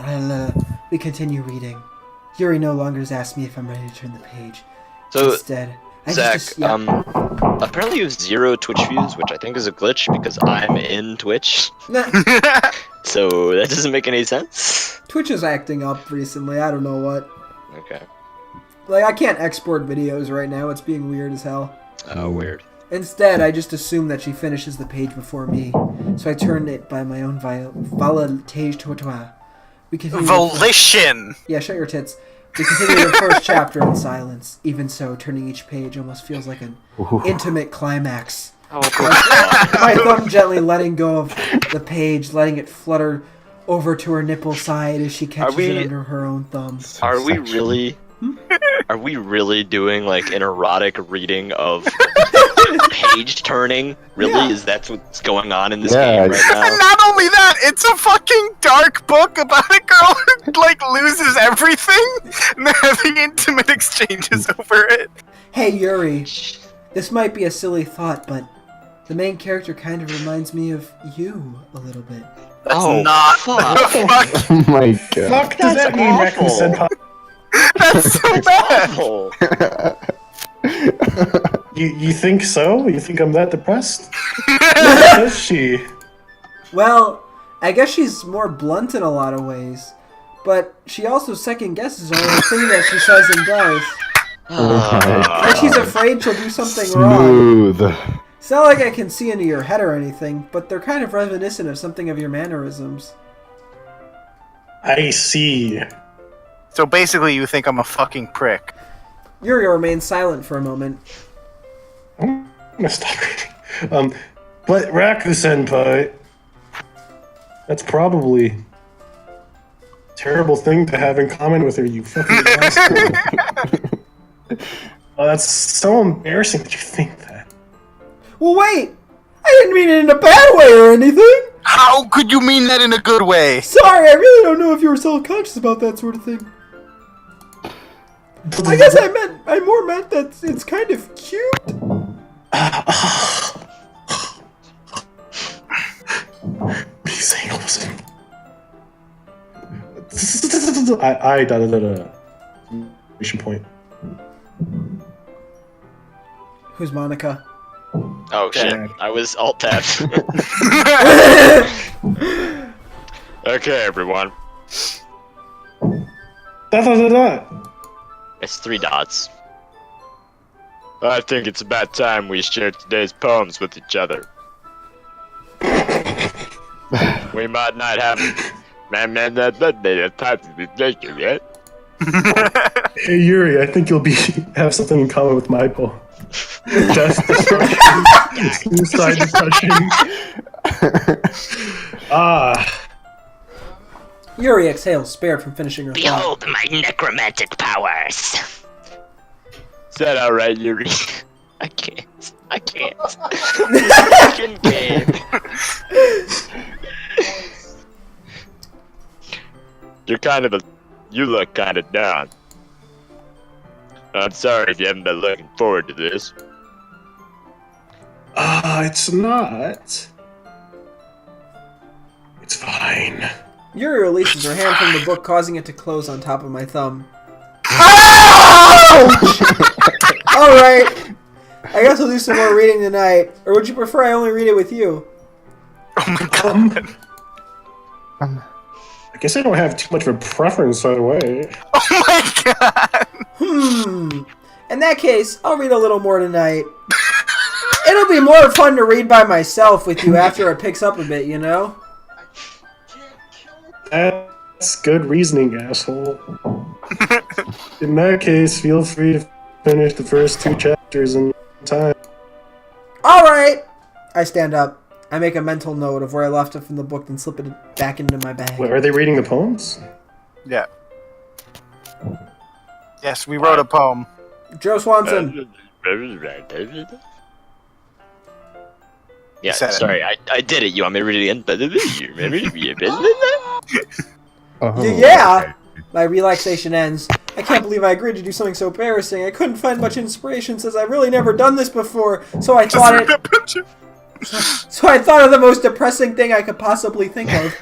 D: We continue reading. Yuri no longer asks me if I'm ready to turn the page.
A: So,
D: Instead, I
A: Zach,
D: just yeah.
A: apparently you have 0 Twitch views, which I think is a glitch because I'm in Twitch.
D: Nah,
A: So that doesn't make any sense.
D: Twitch is acting up recently. I don't know what.
A: Okay.
D: Like, I can't export videos right now. It's being weird as hell.
A: Oh, weird.
D: Instead, I just assume that she finishes the page before me, so I turned it by my own volonté trottoir. We continue.
E: Volition.
D: Yeah, shut your tits. We continue the first chapter in silence. Even so, turning each page almost feels like an intimate climax.
A: Oh, God.
D: My thumb gently letting go of the page, letting it flutter over to her nipple side as she catches
A: we-
D: it under her own thumb.
A: Are we really? Are we really doing like an erotic reading of page turning? Really?
D: Yeah.
A: Is that what's going on in this
C: Yeah,
A: game right
E: And
A: now?
E: not only that, it's a fucking dark book about a girl who like loses everything and they're having intimate exchanges over it.
D: Hey Yuri, this might be a silly thought, but the main character kind of reminds me of you a little bit.
E: That's
A: Oh,
E: not
A: fuck.
E: the fuck.
C: Oh my god.
B: Fuck does that mean,
A: awful.
B: Raccoon Senpai?
E: That's so bad.
A: Awful.
B: You think so? You think I'm that depressed? What is she?
D: Well, I guess she's more blunt in a lot of ways, but she also second guesses everything that she says and does. Like she's afraid she'll do something wrong.
C: Smooth.
D: It's not like I can see into your head or anything, but they're kind of reminiscent of something of your mannerisms.
B: I see.
E: So basically, you think I'm a fucking prick.
D: Yuri remains silent for a moment.
B: I'm gonna stop reading. But Raku Senpai, that's probably a terrible thing to have in common with her, you fucking asshole. Oh, that's so embarrassing that you think that.
D: Well, wait! I didn't mean it in a bad way or anything!
E: How could you mean that in a good way?
D: Sorry, I really don't know if you were self-conscious about that sort of thing. I guess I more meant that it's kind of cute.
B: These angles. I da da da da. Exclamation point.
D: Who's Monica?
A: Oh shit! I was alt tabbed. Okay, everyone.
B: Da da da da.
A: It's 3 dots. I think it's about time we share today's poems with each other. We might not have time to be taken yet.
B: Hey Yuri, I think you'll have something in common with my poem. Death, destruction, suicide, depression.
D: Yuri exhales, spared from finishing her thought.
A: Behold my necromantic powers. Is that alright, Yuri? I can't. Fucking game. You look kind of down. I'm sorry if you haven't been looking forward to this.
B: It's not. It's fine.
D: Yuri releases her hand from the book, causing it to close on top of my thumb. Alright. I guess I'll do some more reading tonight. Or would you prefer I only read it with you?
E: Oh my god.
B: I guess I don't have too much of a preference either way.
E: Oh my god.
D: In that case, I'll read a little more tonight. It'll be more fun to read by myself with you after it picks up a bit, you know?
B: That's good reasoning, asshole. In that case, feel free to finish the first 2 chapters in time.
D: Alright! I stand up. I make a mental note of where I left it from the book and slip it back into my bag.
B: Wait, are they reading the poems?
E: Yeah. Yes, we wrote a poem.
D: Joe Swanson.
A: Yeah,
E: Said it.
A: sorry, I did it. You want me to read it again?
D: Yeah! My relaxation ends. I can't believe I agreed to do something so embarrassing. I couldn't find much inspiration since I've really never done this before, so I thought of the most depressing thing I could possibly think of.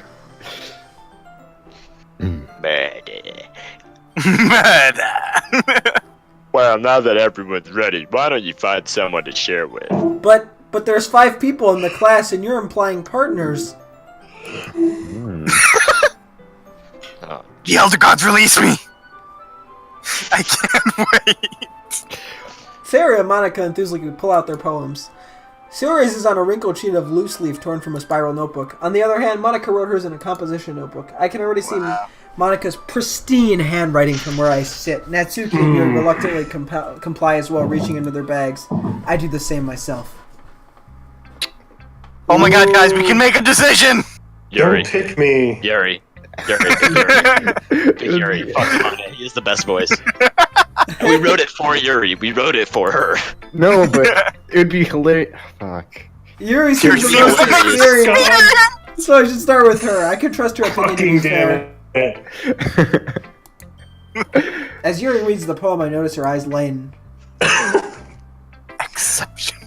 A: Well, now that everyone's ready, why don't you find someone to share with?
D: But there's 5 people in the class and you're implying partners.
E: The Elder Gods release me! I can't wait!
D: Sarah and Monica enthusiastically pull out their poems. Sarah's is on a wrinkled sheet of loose leaf torn from a spiral notebook. On the other hand, Monica wrote hers in a composition notebook. I can already see Monica's pristine handwriting from where I sit. Natsuki and Yuri reluctantly comply as well, reaching into their bags. I do the same myself.
E: Oh my god, guys, we can make a decision!
A: Yuri.
B: Don't pick me.
A: Yuri. Pick Yuri. Fuck him on it. He has the best voice. We wrote it for Yuri. We wrote it for her.
C: No, but it would be hilarious. Fuck.
D: Yuri seems the most experienced, so I should start with her. I can trust her opinion to be
B: Fucking damn
D: fair.
B: it.
D: As Yuri reads the poem, I notice her eyes lighten.
E: Exception.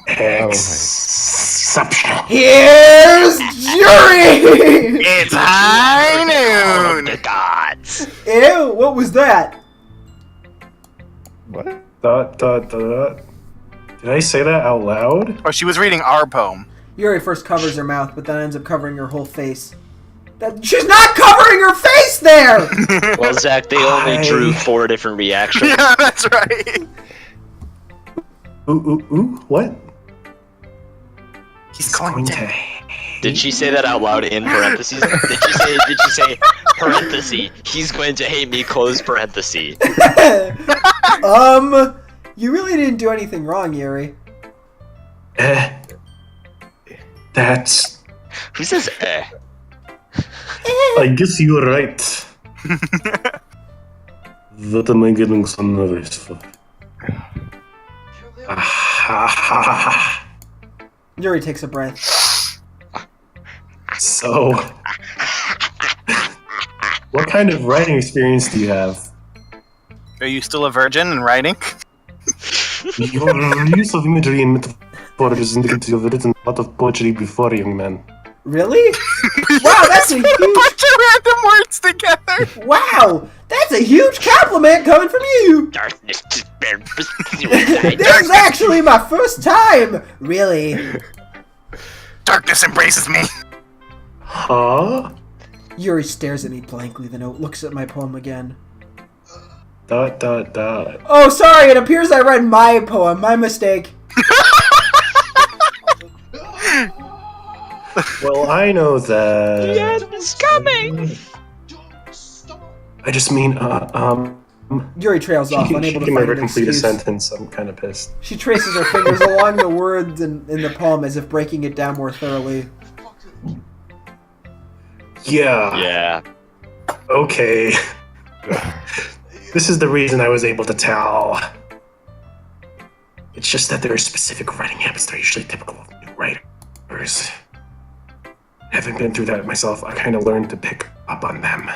B: Exceptional.
D: Here's Yuri!
E: It's high noon!
A: The gods.
D: Ew, what was that?
C: What?
B: Did I say that out loud?
E: Oh, she was reading our poem.
D: Yuri first covers her mouth, but then ends up covering her whole face. She's not covering her face there!
A: Well, Zach, they only drew 4 different reactions.
E: Yeah, that's right.
B: Ooh, what?
E: He's going to.
A: Did she say that out loud in parentheses? Did you say parenthesis? He's going to hate me, close parenthesis.
D: You really didn't do anything wrong, Yuri.
B: That's...
A: Who says eh?
B: I guess you're right. What am I getting so nervous for?
D: Yuri takes a breath.
B: So... what kind of writing experience do you have?
E: Are you still a virgin in writing?
B: Your use of imagery and metaphors indicates you've written a lot of poetry before, young man.
D: Really? Wow, that's a
E: Put a
D: huge...
E: bunch of random words together!
D: Wow, that's a huge compliment coming from you!
A: Darkness to
D: This is actually my first time! Really?
E: Darkness embraces me!
B: Huh?
D: Yuri stares at me blankly, then looks at my poem again. ... Oh, sorry, it appears I read my poem. My mistake.
B: Well, I know that.
A: The end is coming.
B: I just mean,
D: Yuri trails off,
B: she
D: unable to
B: can
D: find
B: never
D: an
B: complete
D: excuse.
B: a sentence. I'm kind of pissed.
D: She traces her fingers along the words in the poem as if breaking it down more thoroughly.
B: Yeah.
A: Yeah.
B: Okay. This is the reason I was able to tell. It's just that there are specific writing habits that are usually typical of new writers. Having been through that myself, I kind of learned to pick up on them.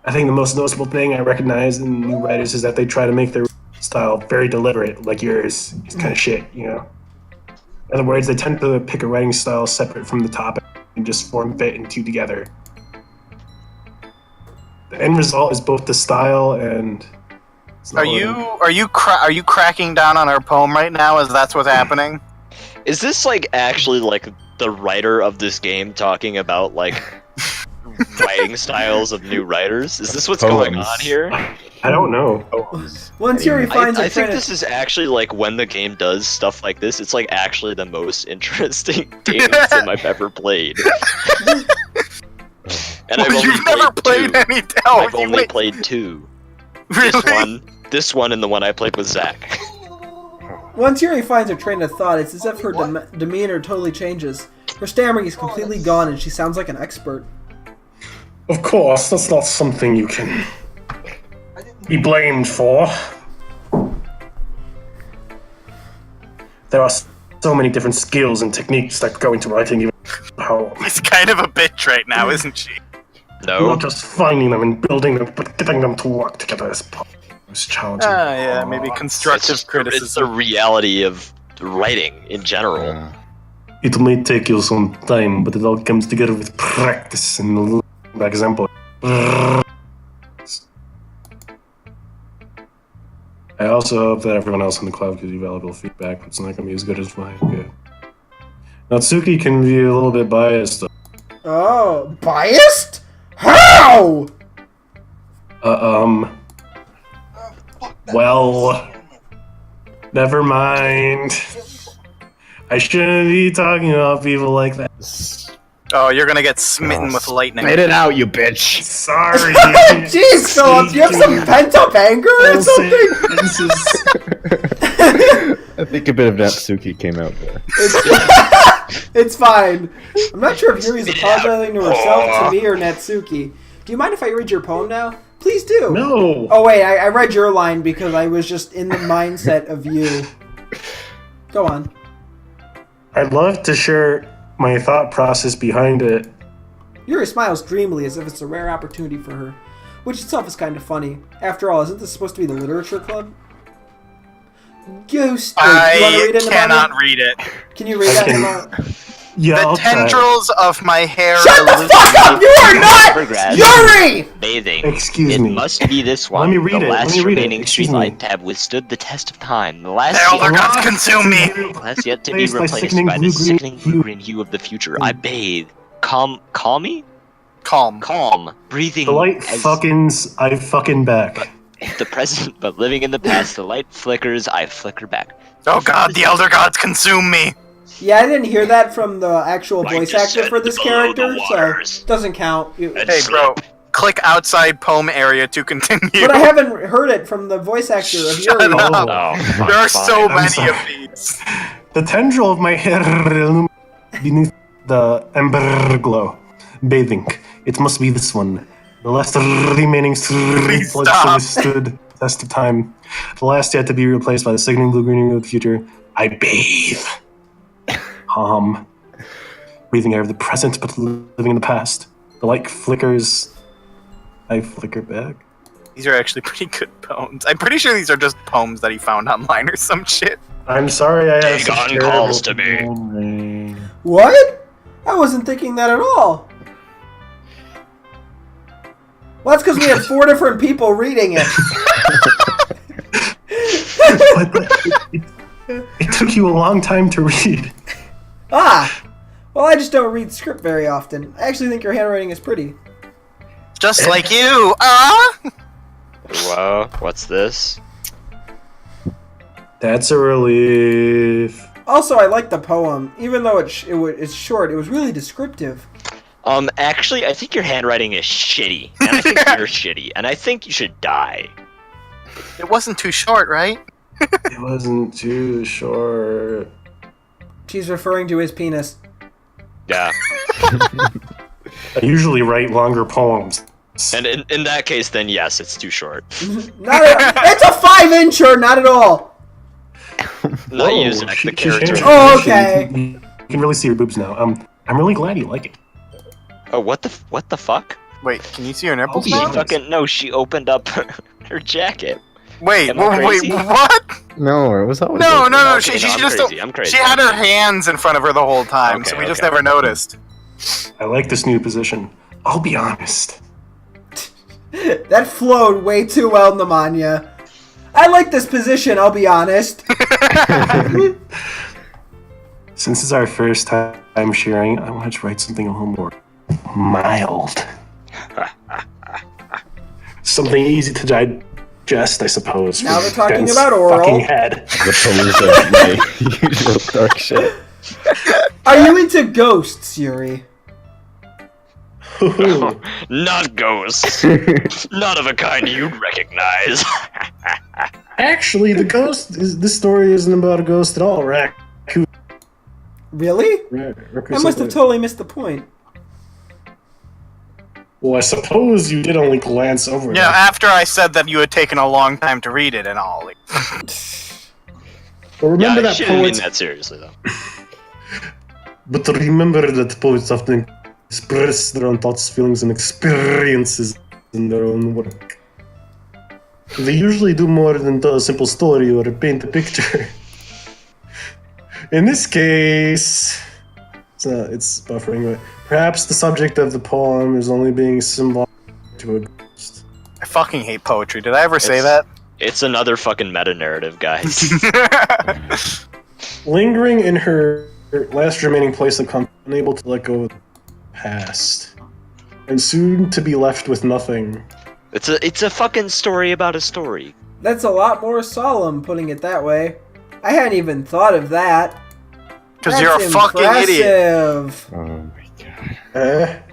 B: I think the most noticeable thing I recognize in new writers is that they try to make their style very deliberate, like yours. It's kind of shit, you know? In other words, they tend to pick a writing style separate from the topic and just form fit and two together. The end result is both the style and...
E: Are you cracking down on our poem right now? As that's what's happening?
A: Is this like actually like the writer of this game talking about like writing styles of new writers? Is this what's going on here?
B: I don't know.
D: Once Yuri finds
A: I
D: a
A: think
D: friend,
A: this is actually like when the game does stuff like this, it's like actually the most interesting game sim I've ever played. And I've only
E: You've never played
A: two.
E: any. Oh,
A: I've only played two.
E: Really?
A: This one, and the one I played with Zach.
D: Once Yuri finds her train of thought, it's as if her demeanor totally changes. Her stammering is completely gone, and she sounds like an expert.
B: Of course, that's not something you can be blamed for. There are so many different skills and techniques that go into writing, even how
E: She's kind of a bitch right now, isn't she?
A: No.
B: not just finding them and building them, but getting them to work together is challenging.
E: Yeah, maybe constructive
A: It's the
E: criticism.
A: reality of writing in general.
B: It may take you some time, but it all comes together with practice and example. I also hope that everyone else in the club gives you valuable feedback, but it's not going to be as good as mine. Okay. Natsuki can be a little bit biased, though.
D: Oh, biased? How?
B: Well, never mind. I shouldn't be talking about people like that.
E: Oh, you're gonna get smitten with lightning.
C: Spit it out, you bitch!
B: Sorry.
D: Jeez, Philip, do you have some pent-up anger or something?
C: I think a bit of Natsuki came out there.
D: It's fine. I'm not sure if Yuri's apologizing to herself, to me, or Natsuki. Do you mind if I read your poem now? Please do.
B: No.
D: Oh, wait, I read your line because I was just in the mindset of you. Go on.
B: I'd love to share my thought process behind it.
D: Yuri smiles dreamily as if it's a rare opportunity for her, which itself is kind of funny. After all, isn't this supposed to be the literature club? Ghost. Do you want to read
E: I
D: it,
E: cannot
D: Amanda?
E: read it.
D: Can you read that? Amanda?
B: Yeah,
E: The
B: I'll try.
E: tendrils of my hair.
D: Shut the fuck up! You are not
A: Progress.
D: Yuri!
A: Bathing.
B: Excuse
A: It
B: me.
A: must be this one.
B: Let me read
A: the
B: it. Let
A: last
B: me read it.
A: remaining
B: Excuse
A: streetlight
B: me.
A: to have withstood the test of time. The last
E: The elder gods consume me.
A: has yet to be
B: Replaced by
A: replaced
B: sickening
A: by the
B: blue-green
A: sickening
B: hue.
A: blue-green hue of the future. I bathe. Calm me?
E: Calm.
A: Calm. Breathing
B: The light
A: as
B: I fucking back.
A: the present, but living in the past. The light flickers, I flicker back.
E: Oh god, the elder gods consume me.
D: Yeah, I didn't hear that from the actual
A: Like
D: voice
A: to
D: actor
A: set
D: for this
A: below the
D: character, so
A: waters.
D: it doesn't count.
A: And
E: Hey, bro.
A: slip.
E: Click outside poem area to continue.
D: But I haven't heard it from the voice actor of
E: Shut
D: Yuri.
E: up.
A: Oh,
E: There are so
B: I'm
E: many
B: sorry.
E: of these.
B: The tendril of my hair illuminates beneath the ember glow. Bathing. It must be this one. The last remaining
E: Please
B: blood
E: stop.
B: withstood the test of time. The last yet to be replaced by the sickening blue-green of the future. I bathe. Breathing air of the present, but living in the past. The light flickers. I flicker back.
E: These are actually pretty good poems. I'm pretty sure these are just poems that he found online or some shit.
B: I'm sorry I have
A: Take
B: such
A: on calls to
B: terrible
A: me.
B: memory.
D: What? I wasn't thinking that at all. Well, that's because we had 4 different people reading it.
B: But it took you a long time to read.
D: Ah! Well, I just don't read script very often. I actually think your handwriting is pretty.
E: Just like you,
A: Whoa, what's this?
B: That's a relief.
D: Also, I like the poem, even though it's short. It was really descriptive.
A: Actually, I think your handwriting is shitty, and I think you're shitty, and I think you should die.
E: It wasn't too short, right?
B: It wasn't too short.
D: She's referring to his penis.
A: Yeah.
B: I usually write longer poems.
A: And in that case, then yes, it's too short.
D: It's a 5-incher, not at all.
A: Not
B: Whoa,
A: using the
B: she
A: character.
B: changed her
D: Oh,
B: position.
D: okay.
B: You can really see her boobs now. I'm really glad you like it.
A: Oh, what the fuck?
E: Wait, can you see her nipples
B: She
A: She
E: now?
B: honest.
A: fucking no. She opened up her jacket.
E: Wait,
A: Am I
E: wait,
A: crazy?
E: what?
C: No, it was always.
E: No,
C: like
E: no, no.
A: Okay,
E: She
A: I'm
E: just
A: crazy, I'm crazy.
E: She had her hands in front of her the whole time, so
A: Okay,
E: we just
A: okay.
E: never noticed.
B: I like this new position. I'll be honest.
D: That flowed way too well, Nemanja. I like this position, I'll be honest.
B: Since it's our first time sharing, I wanted to write something a little more mild. Something easy to digest, I suppose.
D: Now
B: for
D: they're talking
B: Ben's
D: about oral.
B: Fucking head.
C: The pose of my usual dark shit.
D: Are you into ghosts, Yuri?
B: Ooh.
A: Not ghosts. Not of a kind you'd recognize.
B: Actually, this story isn't about a ghost at all, Rack.
D: Really? I must have totally missed the point.
B: Well, I suppose you did only glance over
E: Yeah,
B: it.
E: after I said that you had taken a long time to read it and all. Like,
B: But remember
A: Yeah,
B: that
A: she didn't mean
B: poets.
A: that seriously though.
B: But remember that poets often express their own thoughts, feelings, and experiences in their own work. They usually do more than tell a simple story or paint a picture. In this case, it's buffering, but perhaps the subject of the poem is only being symbolic to a ghost.
E: I fucking hate poetry. Did I ever say
A: It's-
E: that?
A: It's another fucking meta narrative, guys.
B: Lingering in her last remaining place of comfort, unable to let go of the past, and soon to be left with nothing.
A: It's a fucking story about a story.
D: That's a lot more solemn, putting it that way. I hadn't even thought of that.
E: Because you're a
D: That's
E: fucking idiot.
D: impressive.
C: Oh my god.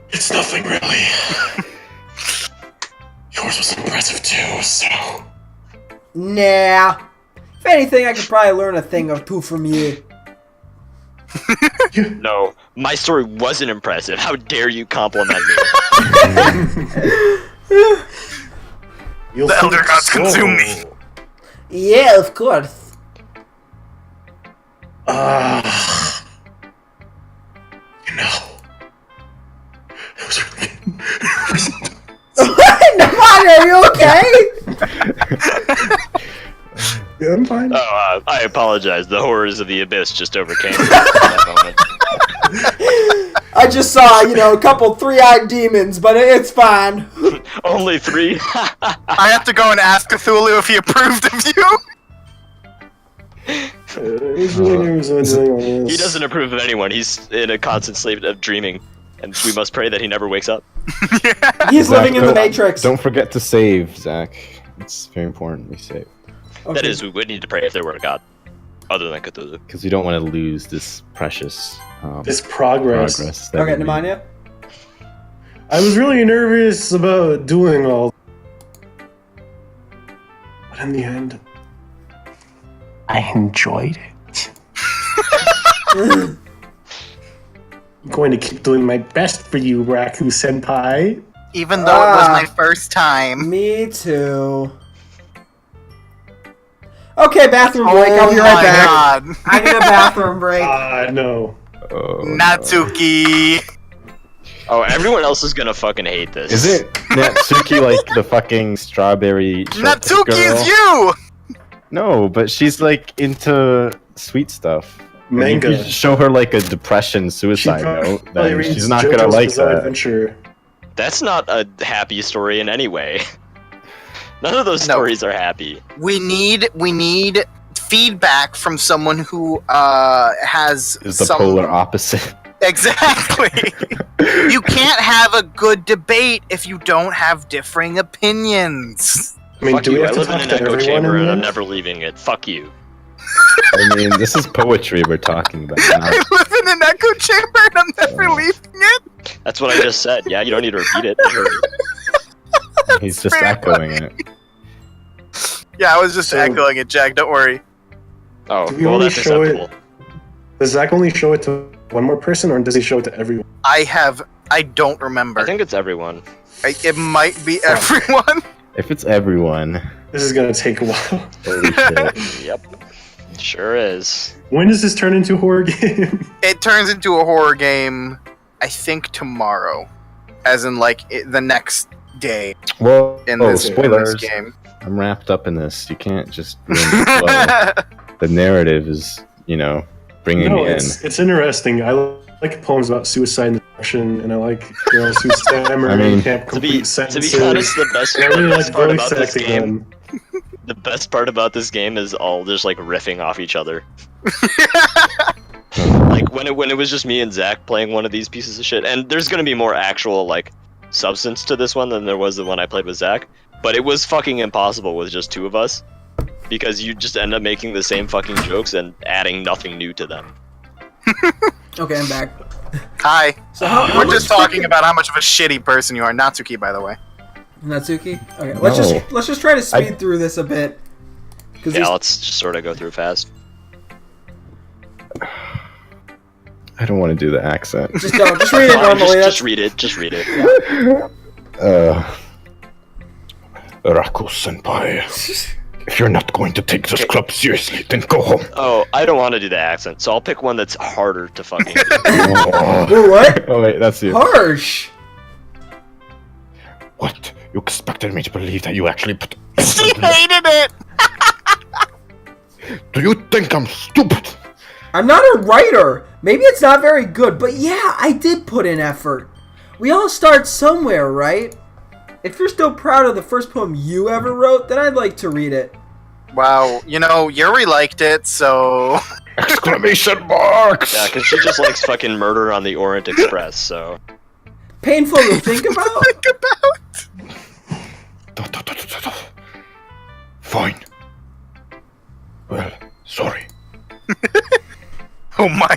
B: It's nothing really. Yours was impressive too, so.
D: Nah. If anything, I could probably learn a thing or two from you.
A: No, my story wasn't impressive. How dare you compliment me?
B: You'll
E: The Elder
B: think
E: Gods
B: so.
E: consume me.
D: Yeah, of course.
B: You know. It was really
D: Nemanja, are you okay?
B: Yeah, I'm fine.
A: Oh, I apologize. The horrors of the abyss just overcame me at that moment.
D: I just saw, a couple three-eyed demons, but it's fine.
A: Only 3.
E: I have to go and ask Cthulhu if he approved of you.
B: He's really doing all this.
A: He doesn't approve of anyone. He's in a constant state of dreaming, and we must pray that he never wakes up.
D: He's
C: Zach,
D: living in the
C: don't-
D: Matrix.
C: Don't forget to save, Zach. It's very important we save.
D: Okay.
A: That is, we would need to pray if there were a god, other than Cthulhu.
C: Because we don't want to lose this precious
B: This progress.
C: progress. that
D: Okay,
C: we made.
D: Nemanja?
B: I was really nervous about doing all. But in the end, I enjoyed it. I'm going to keep doing my best for you, Raku Senpai.
E: Even though it was
D: Ah.
E: my first time.
D: Me too. Okay, bathroom break. I'll be right
E: my
D: back.
E: God.
D: I need a bathroom break.
B: No.
C: Oh, no.
E: Natsuki.
A: Oh, everyone else is gonna fucking hate this.
C: Is it Natsuki like the fucking strawberry shortcake
E: Natsuki
C: girl?
E: is you!
C: No, but she's like into sweet stuff. And
B: Manga.
C: You could show her like a depression suicide note,
B: probably
C: then
B: reads
C: she's not gonna
B: JoJo's
C: like
B: Bizarre
C: that.
B: Adventure.
A: That's not a happy story in any way. None of those
E: No.
A: stories are happy.
E: We need feedback from someone who has
C: Is the
E: some
C: polar opposite.
E: Exactly. You can't have a good debate if you don't have differing opinions.
B: I mean,
A: Fuck
B: do we
A: you.
B: have
A: I
B: to
A: live in
B: talk
A: an
B: to
A: echo
B: everyone
A: chamber
B: in
A: and
B: the
A: I'm
B: end?
A: never leaving it. Fuck you.
C: I mean, this is poetry we're talking about.
E: I
C: Not,
E: live in an echo chamber and I'm never leaving it.
A: That's what I just said. Yeah, you don't need to repeat it. I heard it.
C: he's just
E: pretty
C: echoing it.
E: Yeah, I was just
B: So-
E: echoing it, Jack. Don't worry.
A: Oh,
B: Do we
A: well,
B: only
A: that's
B: show it-
A: acceptable.
B: Does Zach only show it to one more person, or does he show it to everyone?
E: I don't remember.
A: I think it's everyone.
E: It might be everyone.
C: If it's everyone,
B: This is gonna take a while.
C: holy shit.
A: Yep. Sure is.
B: When does this turn into a horror game?
E: It turns into a horror game, I think tomorrow. As in, like, the next day
C: Well,
E: in
C: oh,
E: this
C: spoilers.
E: game.
C: I'm wrapped up in this. You can't just ruin the flow. The narrative is, bringing
B: No,
C: me in.
B: it's interesting. I like poems about suicide and depression, and I like stammer
C: I mean,
B: and can't
A: To be
B: complete sentences.
A: honest, the best,
B: I really like
A: part
B: voice
A: about this
B: acting
A: game,
B: them.
A: the best part about this game is all just like riffing off each other. Like when it was just me and Zach playing one of these pieces of shit, and there's gonna be more actual like substance to this one than there was the one I played with Zach. But it was fucking impossible with just two of us, because you just end up making the same fucking jokes and adding nothing new to them.
D: Okay, I'm back.
E: Hi.
D: So how
E: We're
D: much
E: just talking
D: freaking-
E: about how much of a shitty person you are. Natsuki, by the way.
D: Natsuki. Okay,
C: No.
D: let's just try to speed through this a bit. Because
A: Yeah, let's just sort of go through fast.
C: I don't want to do the accent.
D: just read it
A: Fine,
D: normally.
A: just read it. Just read it.
C: Raku senpai, if you're not going to take this club seriously, then go home.
A: Oh, I don't want to do the accent, so I'll pick one that's harder to fucking do.
C: Oh,
D: Ooh, what?
C: oh wait, that's you.
D: Harsh.
C: What? You expected me to believe that you actually put...
E: She hated it!
C: Do you think I'm stupid?
D: I'm not a writer. Maybe it's not very good, but yeah, I did put in effort. We all start somewhere, right? If you're still proud of the first poem you ever wrote, then I'd like to read it.
E: Wow, Yuri liked it, so...
C: Exclamation marks!
A: Yeah, because she just likes fucking Murder on the Orient Express, so...
D: Painful to think about?
E: Think about?
C: Fine. Well, sorry.
E: Oh my...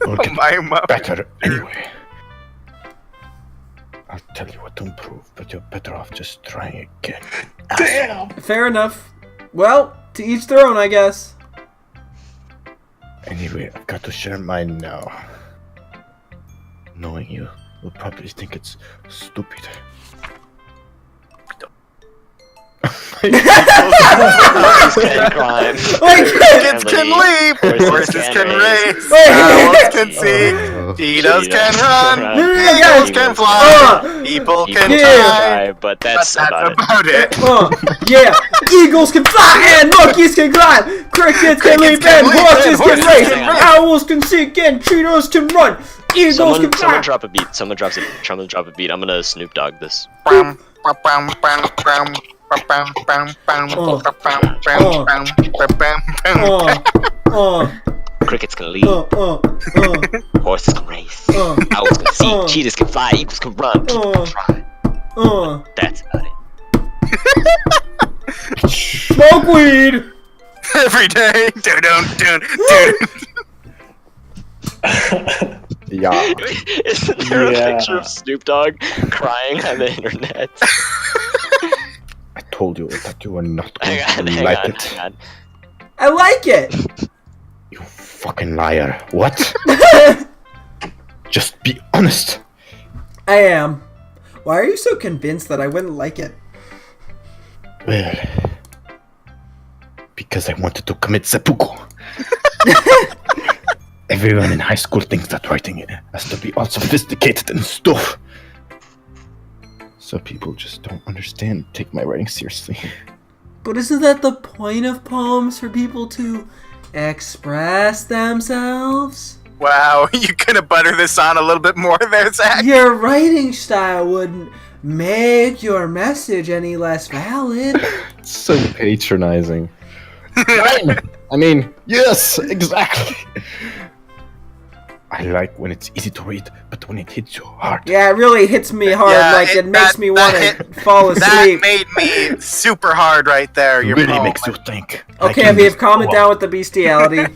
C: I'll
E: Oh
C: get
E: my mother.
C: better anyway. I'll tell you what to improve, but you're better off just trying again.
B: Damn!
D: Fair enough. Well, to each their own, I guess.
C: Anyway, I've got to share mine now. Knowing you will probably think it's stupid.
A: Horses can climb.
E: Kids can leap, horses can race, owls can sing, cheetahs can run, eagles can fly, people can
D: Yeah.
E: fly.
A: But
E: But
A: that's
E: that's
A: about it.
E: about it.
D: Yeah, eagles can fly and monkeys can climb, crickets can leap and horses can race, owls can sing and cheetahs can run, eagles can
A: Someone
D: fly.
A: drop a beat. Someone drop a beat. I'm gonna Snoop Dogg this.
E: Bam, bam, bam, bam, bam, bam, bam, bam,
D: Oh.
E: bam, bam, bam, bam, bam, bam.
A: Crickets can leap. Horses can race. Owls can see. Cheetahs can fly. Eagles can run. People can try. That's about it.
D: Smoke weed.
E: Every day. Dun, dun.
C: Yeah.
A: Isn't there
B: Yeah.
A: a picture of Snoop Dogg crying on the internet?
C: I told you that you were not going
A: hang on,
C: to
A: hang
C: like
A: on,
C: it.
A: hang on.
D: I like it.
C: You fucking liar. What? Just be honest.
D: I am. Why are you so convinced that I wouldn't like it?
C: Well, because I wanted to commit seppuku. Everyone in high school thinks that writing it has to be all sophisticated and stuff. So people just don't understand, take my writing seriously.
D: But isn't that the point of poems, for people to express themselves?
E: Wow, you could have buttered this on a little bit more there, Zach.
D: Your writing style wouldn't make your message any less valid.
C: It's so patronizing. Fine. I mean, yes, exactly. I like when it's easy to read, but when it hits you hard.
D: Yeah, it really hits me hard.
E: Yeah,
D: like it makes me want to
E: hit-
D: fall
E: That
D: asleep.
E: made me super hard right there.
C: It
E: Your
C: really
E: poem.
C: makes you think.
D: Okay,
C: Like in
D: Aviv,
C: this
D: calm it
C: poem.
D: down with the bestiality.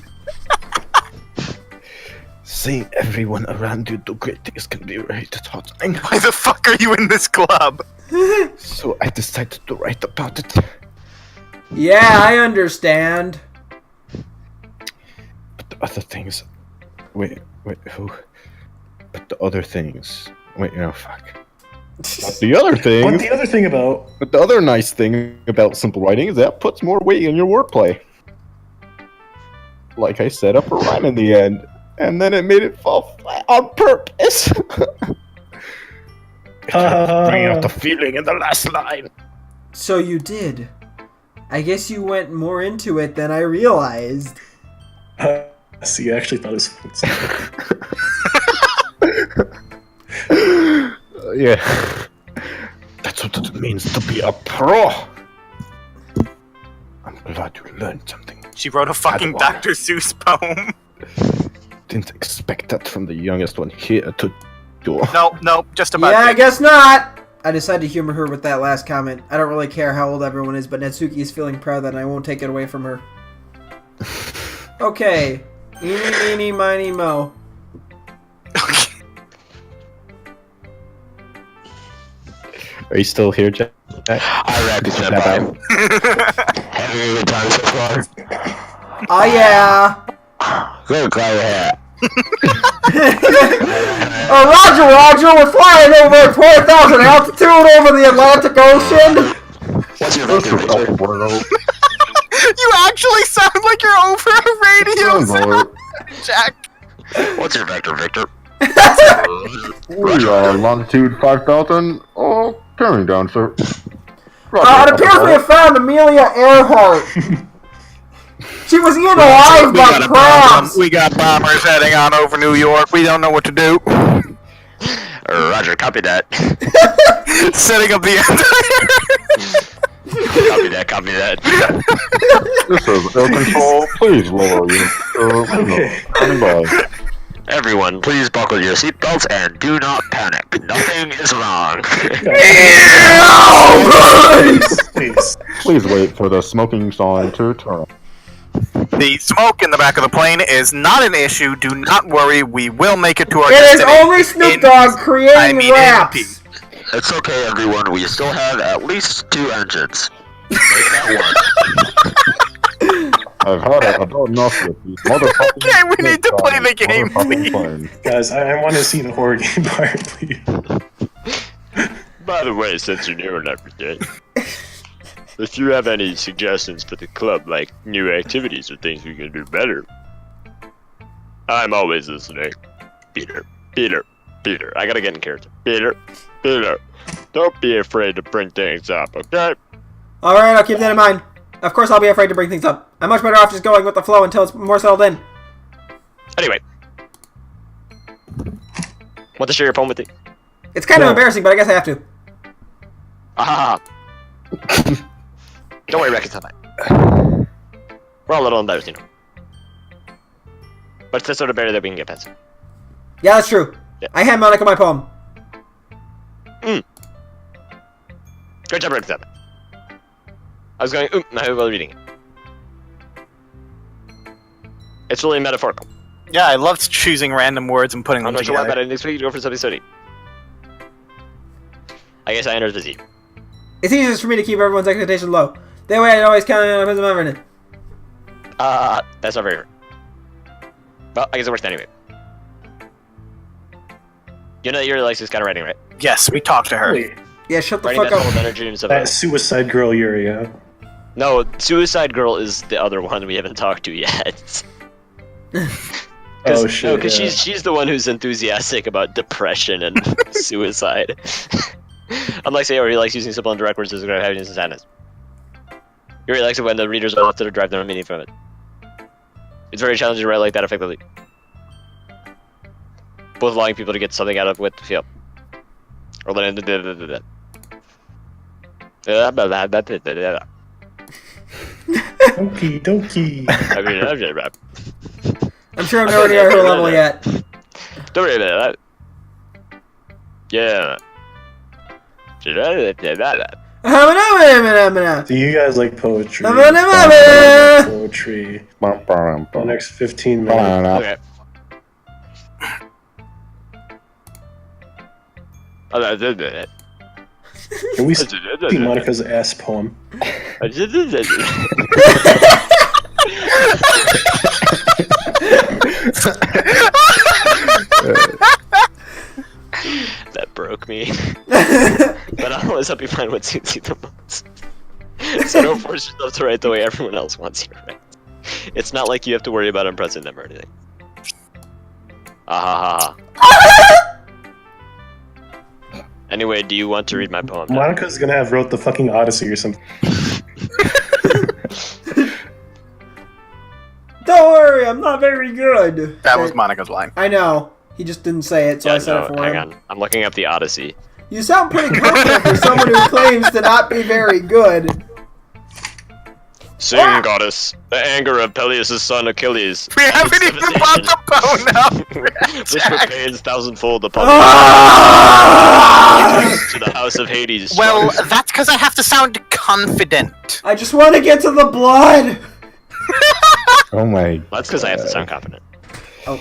C: Seeing everyone around you do great things can be very disheartening.
E: Why the fuck are you in this club?
C: So I decided to write about it.
D: Yeah, I understand.
C: But the other things... Wait, who? But the other things... Wait, no, fuck. But the other
B: What
C: thing...
B: the other thing about?
C: But the other nice thing about simple writing is that puts more weight in your wordplay. Like I set up a rhyme in the end, and then it made it fall flat on purpose. Bring out the feeling in the last line.
D: So you did. I guess you went more into it than I realized.
B: See, I actually thought it was.
C: Yeah. That's what it means to be a pro. I'm glad you learned something.
E: She wrote a fucking
C: That's why.
E: Dr. Seuss poem.
C: Didn't expect that from the youngest one here to do.
E: Nope, just about
D: Yeah, I
E: it.
D: guess not. I decided to humor her with that last comment. I don't really care how old everyone is, but Natsuki is feeling proud that I won't take it away from her. Okay. Eeny, meeny, miny, mo.
C: Are you still here, Jack?
A: I reckon that having a good time so far.
D: Oh yeah.
A: Good cloud hat.
D: Roger, we're flying over 4,000 altitude over the Atlantic Ocean.
A: What's your vector, Victor?
E: You actually sound like you're over a radio, Jack.
A: What's your vector, Victor?
C: We are longitude 5,000. Oh, coming down, sir.
D: It appears we have found Amelia Earhart. She was eaten alive by crabs.
E: We got bombers heading on over New York. We don't know what to do.
A: Roger, copy that.
E: Setting up the
A: Copy that.
C: This is air control. Please lower you.
B: Okay.
C: Standing by.
A: Everyone, please buckle your seatbelts and do not panic. Nothing is wrong.
B: Please.
C: Please wait for the smoking sign to turn.
E: The smoke in the back of the plane is not an issue. Do not worry. We will make it to our
D: It is
E: destination.
D: only Snoop Dogg creating
E: in
D: raps.
E: peace.
A: It's okay, everyone. We still have at least 2 engines. Make that
C: I've had it. I've done enough with these motherfucking.
E: Okay, we need to play the game,
C: motherfucking
E: please.
C: planes.
B: Guys, I want to see the horror game part, please.
A: one. By the way, since you're new and everything, if you have any suggestions for the club, like new activities or things we can do better, I'm always listening. Peter. I gotta get in character. Peter. Don't be afraid to bring things up, okay?
D: Alright, I'll keep that in mind. Of course I'll be afraid to bring things up. I'm much better off just going with the flow until it's more settled in.
A: Anyway. Want to share your poem with me?
D: It's kind of
B: No.
D: embarrassing, but I guess I have to.
A: Ah. Don't worry, Rex, it's not bad. We're all a little embarrassed, you know. But it's the sort of barrier that we can get past.
D: Yeah, that's true.
A: Yeah.
D: I hand Monica my poem.
A: Great job, Rex, it's not bad. I was going, now while reading it. It's really metaphorical.
E: Yeah, I love choosing random words and putting
A: I'm
E: them
A: not sure why,
E: together.
A: but I next week you go for something study. I guess I entered the Z.
D: It's easiest for me to keep everyone's expectations low. That way I always count on a minute.
A: That's not very fair. Well, I guess it works anyway. You know that you're like this kind of writing, right?
E: Yes, we talked to her.
B: Wait,
D: Yeah, shut the
A: Writing
D: fuck
A: that full
D: up.
A: of energy and stuff.
B: that Suicide Girl Yuri, yeah.
A: No, Suicide Girl is the other one we haven't talked to yet.
B: Oh shit.
A: because
B: yeah.
A: she's the one who's enthusiastic about depression and suicide. Unlike Sayori, he likes using simple and direct words to describe happiness and sadness. He really likes it when the readers are left to derive their own meaning from it. It's very challenging to write like that effectively. Both allowing people to get something out of what to feel. Or letting
B: Doki Doki.
A: I mean,
D: I'm sure I'm nowhere near her level yet.
A: Sorry about that. Yeah.
B: Do you guys like poetry?
D: Ba-ba-da-ba-ba.
B: Poetry. The next 15 minutes.
A: Okay.
B: Can we see Monica's ass poem?
A: That broke me. But I'll always help you find what suits you the most. So don't force yourself to write the way everyone else wants you to write. It's not like you have to worry about impressing them or anything. Ah ha ha. Anyway, do you want to read my poem? now?
B: Monica's gonna have wrote the fucking Odyssey or something.
D: Don't worry, I'm not very good.
E: That was Monica's line.
D: I know. He just didn't say it, so I said it for
A: hang
D: him.
A: on. I'm looking up the Odyssey.
D: You sound pretty confident for someone who claims to not be very good.
A: Sing, goddess, the anger of Peleus' son Achilles.
E: We haven't even bought the bone up.
A: Which repays thousandfold upon to the house of Hades.
E: Well, that's because I have to sound confident.
D: I just want to get to the blood.
C: Oh my.
A: That's because I have to sound confident.
D: Oh.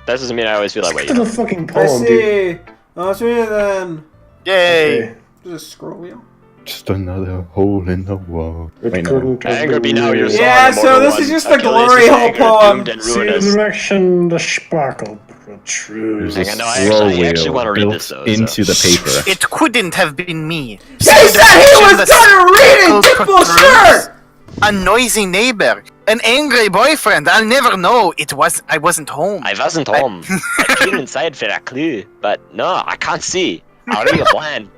A: That doesn't mean I always feel that way.
B: Look
A: You
B: at
A: know?
B: the fucking
D: I
B: poem, dude.
D: see. Let's read it then.
E: Yay.
B: Okay.
D: Just a scroll wheel.
C: Just another hole in the wall. Wait, no.
B: According to
A: Anger be
B: the
A: now your
B: rules.
A: son,
D: Yeah, so
A: immortal
D: this
A: one.
D: is just the
A: Achilles'
D: glory hole
A: anger,
D: poem.
A: doomed and
B: See the
A: ruinous.
B: direction the sparkle protrudes.
C: There's a
A: Hang on, no, I
C: scroll
A: actually
C: wheel
A: want to read
C: built
A: this, though,
C: into the paper.
E: It couldn't have been me.
D: He said he was done reading people's shirt!
E: A noisy neighbor. An angry boyfriend. I'll never know. I wasn't home.
A: I wasn't home. I peered inside for a clue, but no, I can't see. I read a blind,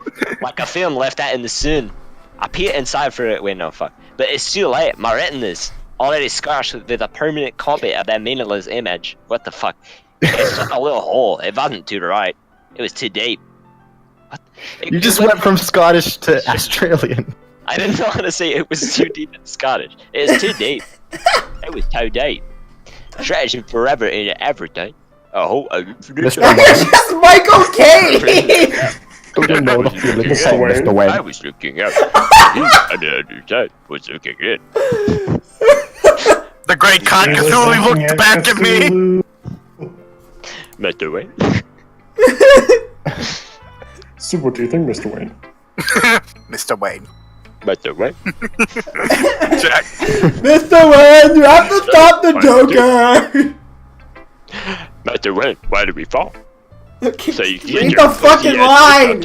A: like a film left out in the sun. I peered inside for it. Wait, no, fuck. But it's too late. My retina's already scarred with a permanent copy of that meaningless image. What the fuck? It's just a little hole. It wasn't too right. It was too deep. What?
C: You just went from Scottish to Australian.
A: I didn't know how to say it was too deep in Scottish. It was too deep. It was too deep. Stretching forever in everything. Oh,
D: It's just Michael Caine!
C: Don't you know the feeling of
B: Mr. Wayne.
C: Mr.
A: I
C: Wayne?
A: was looking up. I was looking in.
E: The great Khan Cthulhu looked back at me.
A: Mr. Wayne.
B: So what do you think, Mr. Wayne?
E: Mr. Wayne.
A: Mr. Wayne.
E: Jack.
D: Mr. Wayne, you have to stop the Joker!
A: Mr. Wayne, why did we fall?
D: Okay,
A: So you
D: read the fucking line!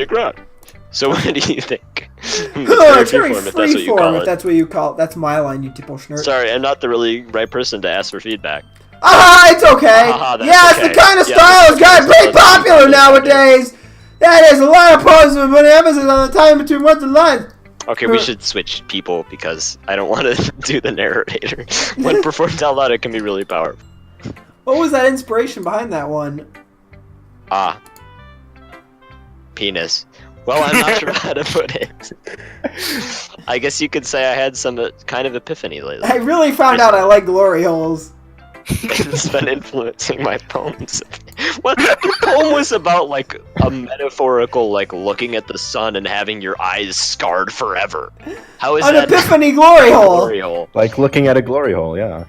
A: So what do you think?
D: It's very
A: Freeform, if that's what you call
D: freeform, if
A: it.
D: that's what you call it. That's my line, you tipo schnurrt.
A: Sorry, I'm not the really right person to ask for feedback.
D: Ah, it's okay.
A: Ah, that's
D: Yeah, it's
A: okay.
D: the kind of
A: Yeah,
D: style that's gotten pretty
A: that's
D: popular
A: okay.
D: nowadays. That is a lot of poses with an emphasis on the time between words and lines.
A: Okay, we should switch people because I don't want to do the narrator. When performed out loud, it can be really powerful.
D: What was that inspiration behind that one?
A: Ah. Penis. Well, I'm not sure how to put it. I guess you could say I had some kind of epiphany lately.
D: I really found out I like glory holes.
A: It's been influencing my poems. What? The poem was about, like, a metaphorical, like, looking at the sun and having your eyes scarred forever. How is
D: An
A: that
D: epiphany glory hole.
A: glory hole?
C: Like looking at a glory hole, yeah.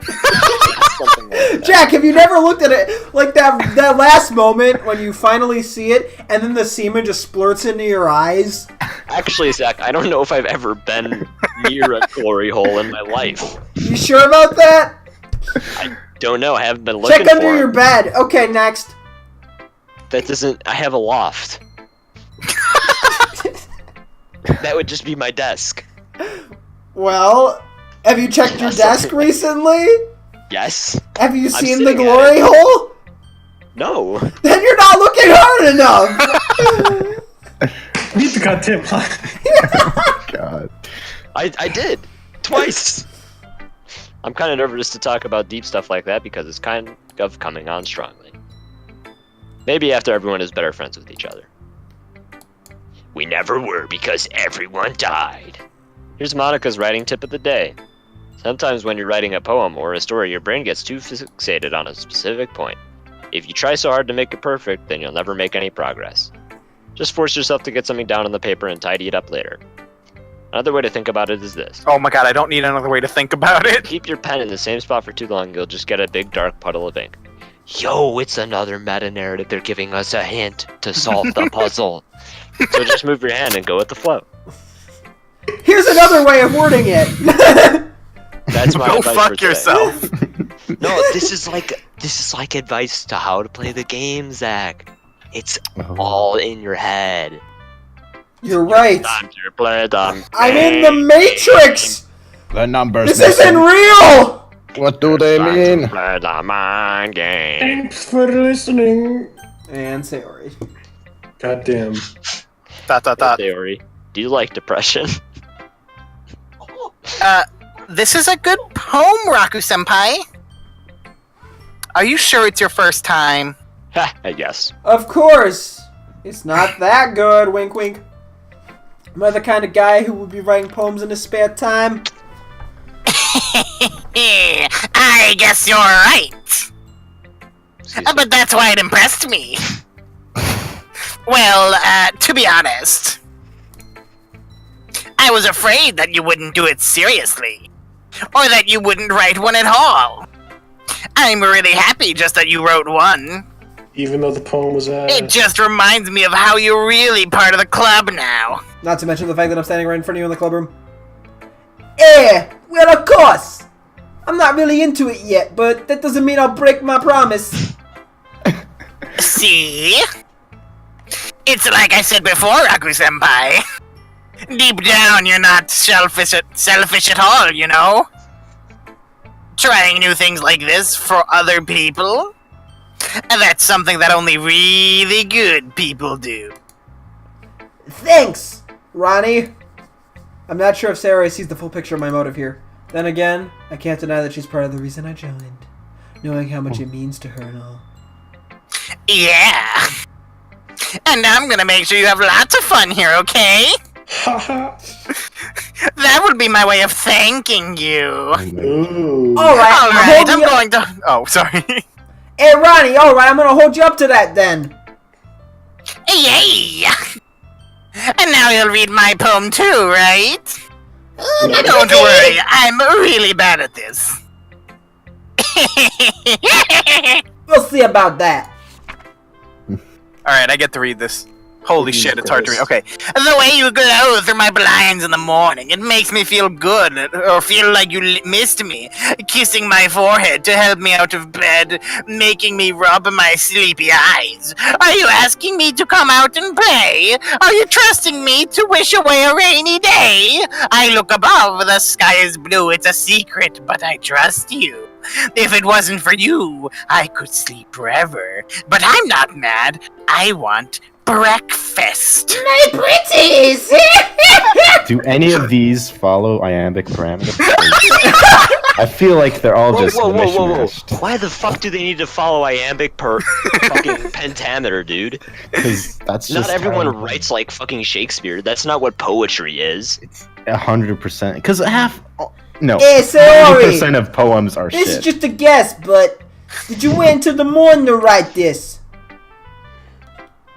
A: Something like that.
D: Jack, have you never looked at it like that last moment when you finally see it and then the semen just splurts into your eyes?
A: Actually, Zach, I don't know if I've ever been near a glory hole in my life.
D: You sure about that?
A: I don't know. I haven't been looking
D: Check
A: for
D: under your
A: it.
D: bed. Okay, next.
A: That doesn't. I have a loft. That would just be my desk.
D: Well, have you checked your desk recently?
A: Yes.
D: Have you
A: I'm
D: seen the
A: sitting at
D: glory
A: it.
D: hole?
A: No.
D: Then you're not looking hard enough.
B: Read the goddamn line.
C: God.
A: I did. Twice. I'm kind of nervous to talk about deep stuff like that because it's kind of coming on strongly. Maybe after everyone is better friends with each other. We never were because everyone died. Here's Monica's writing tip of the day. Sometimes when you're writing a poem or a story, your brain gets too fixated on a specific point. If you try so hard to make it perfect, then you'll never make any progress. Just force yourself to get something down on the paper and tidy it up later. Another way to think about it is this.
E: Oh my god, I don't need another way to think about it.
A: Keep your pen in the same spot for too long, you'll just get a big dark puddle of ink. Yo, it's another meta-narrative. They're giving us a hint to solve the puzzle. So just move your hand and go with the flow.
D: Here's another way of wording it.
A: That's my
E: Go
A: advice for
E: fuck
A: today.
E: yourself.
A: No, this is like advice to how to play the game, Zach. It's all in your head.
D: You're right.
A: Time to play the
D: I'm in the Matrix.
C: The numbers.
D: This isn't real.
C: What do they
A: Time
C: mean?
A: to play the mind game.
B: Thanks for listening.
D: And Sayori.
B: Goddamn.
A: Theory. Do you like depression?
E: This is a good poem, Raku-senpai. Are you sure it's your first time?
A: Ha, I guess.
D: Of course. It's not that good. Wink, wink. Am I the kind of guy who would be writing poems in his spare time?
E: I guess you're right. But that's why it impressed me. Well, to be honest, I was afraid that you wouldn't do it seriously, or that you wouldn't write one at all. I'm really happy just that you wrote one.
B: Even though the poem was
E: It just reminds me of how you're really part of the club now.
D: Not to mention the fact that I'm standing right in front of you in the clubroom. Well, of course. I'm not really into it yet, but that doesn't mean I'll break my promise.
E: See? It's like I said before, Raku-senpai. Deep down, you're not selfish at all, you know? Trying new things like this for other people? And that's something that only really good people do.
D: Thanks, Ronnie. I'm not sure if Sayori sees the full picture of my motive here. Then again, I can't deny that she's part of the reason I joined. Knowing how much it means to her and all.
E: Yeah. And I'm gonna make sure you have lots of fun here, okay?
B: Haha.
E: That would be my way of thanking you.
B: Ooh.
D: Alright,
E: Alright, I'm going to... Oh, sorry.
D: Hey, Ronnie, alright, I'm gonna hold you up to that then.
E: Yay! And now you'll read my poem too, right? Don't worry, I'm really bad at this.
D: We'll see about that.
E: Alright, I get to read this. Holy shit, it's hard to read. Okay. The way you glow through my blinds in the morning, it makes me feel good, or feel like you missed me. Kissing my forehead to help me out of bed, making me rub my sleepy eyes. Are you asking me to come out and play? Are you trusting me to wish away a rainy day? I look above, the sky is blue, it's a secret, but I trust you. If it wasn't for you, I could sleep forever. But I'm not mad. I want breakfast.
D: My pretties!
C: Do any of these follow iambic parameters? I feel like they're all just mishmashed.
A: Why the fuck do they need to follow iambic per fucking pentameter, dude?
C: Because that's just
A: Not everyone
C: how-
A: writes like fucking Shakespeare. That's not what poetry is.
C: 100%. Because no,
D: Hey, Sayori!
C: 90% of poems are
D: This is
C: shit.
D: just a guess, but did you wait until the morning to write this?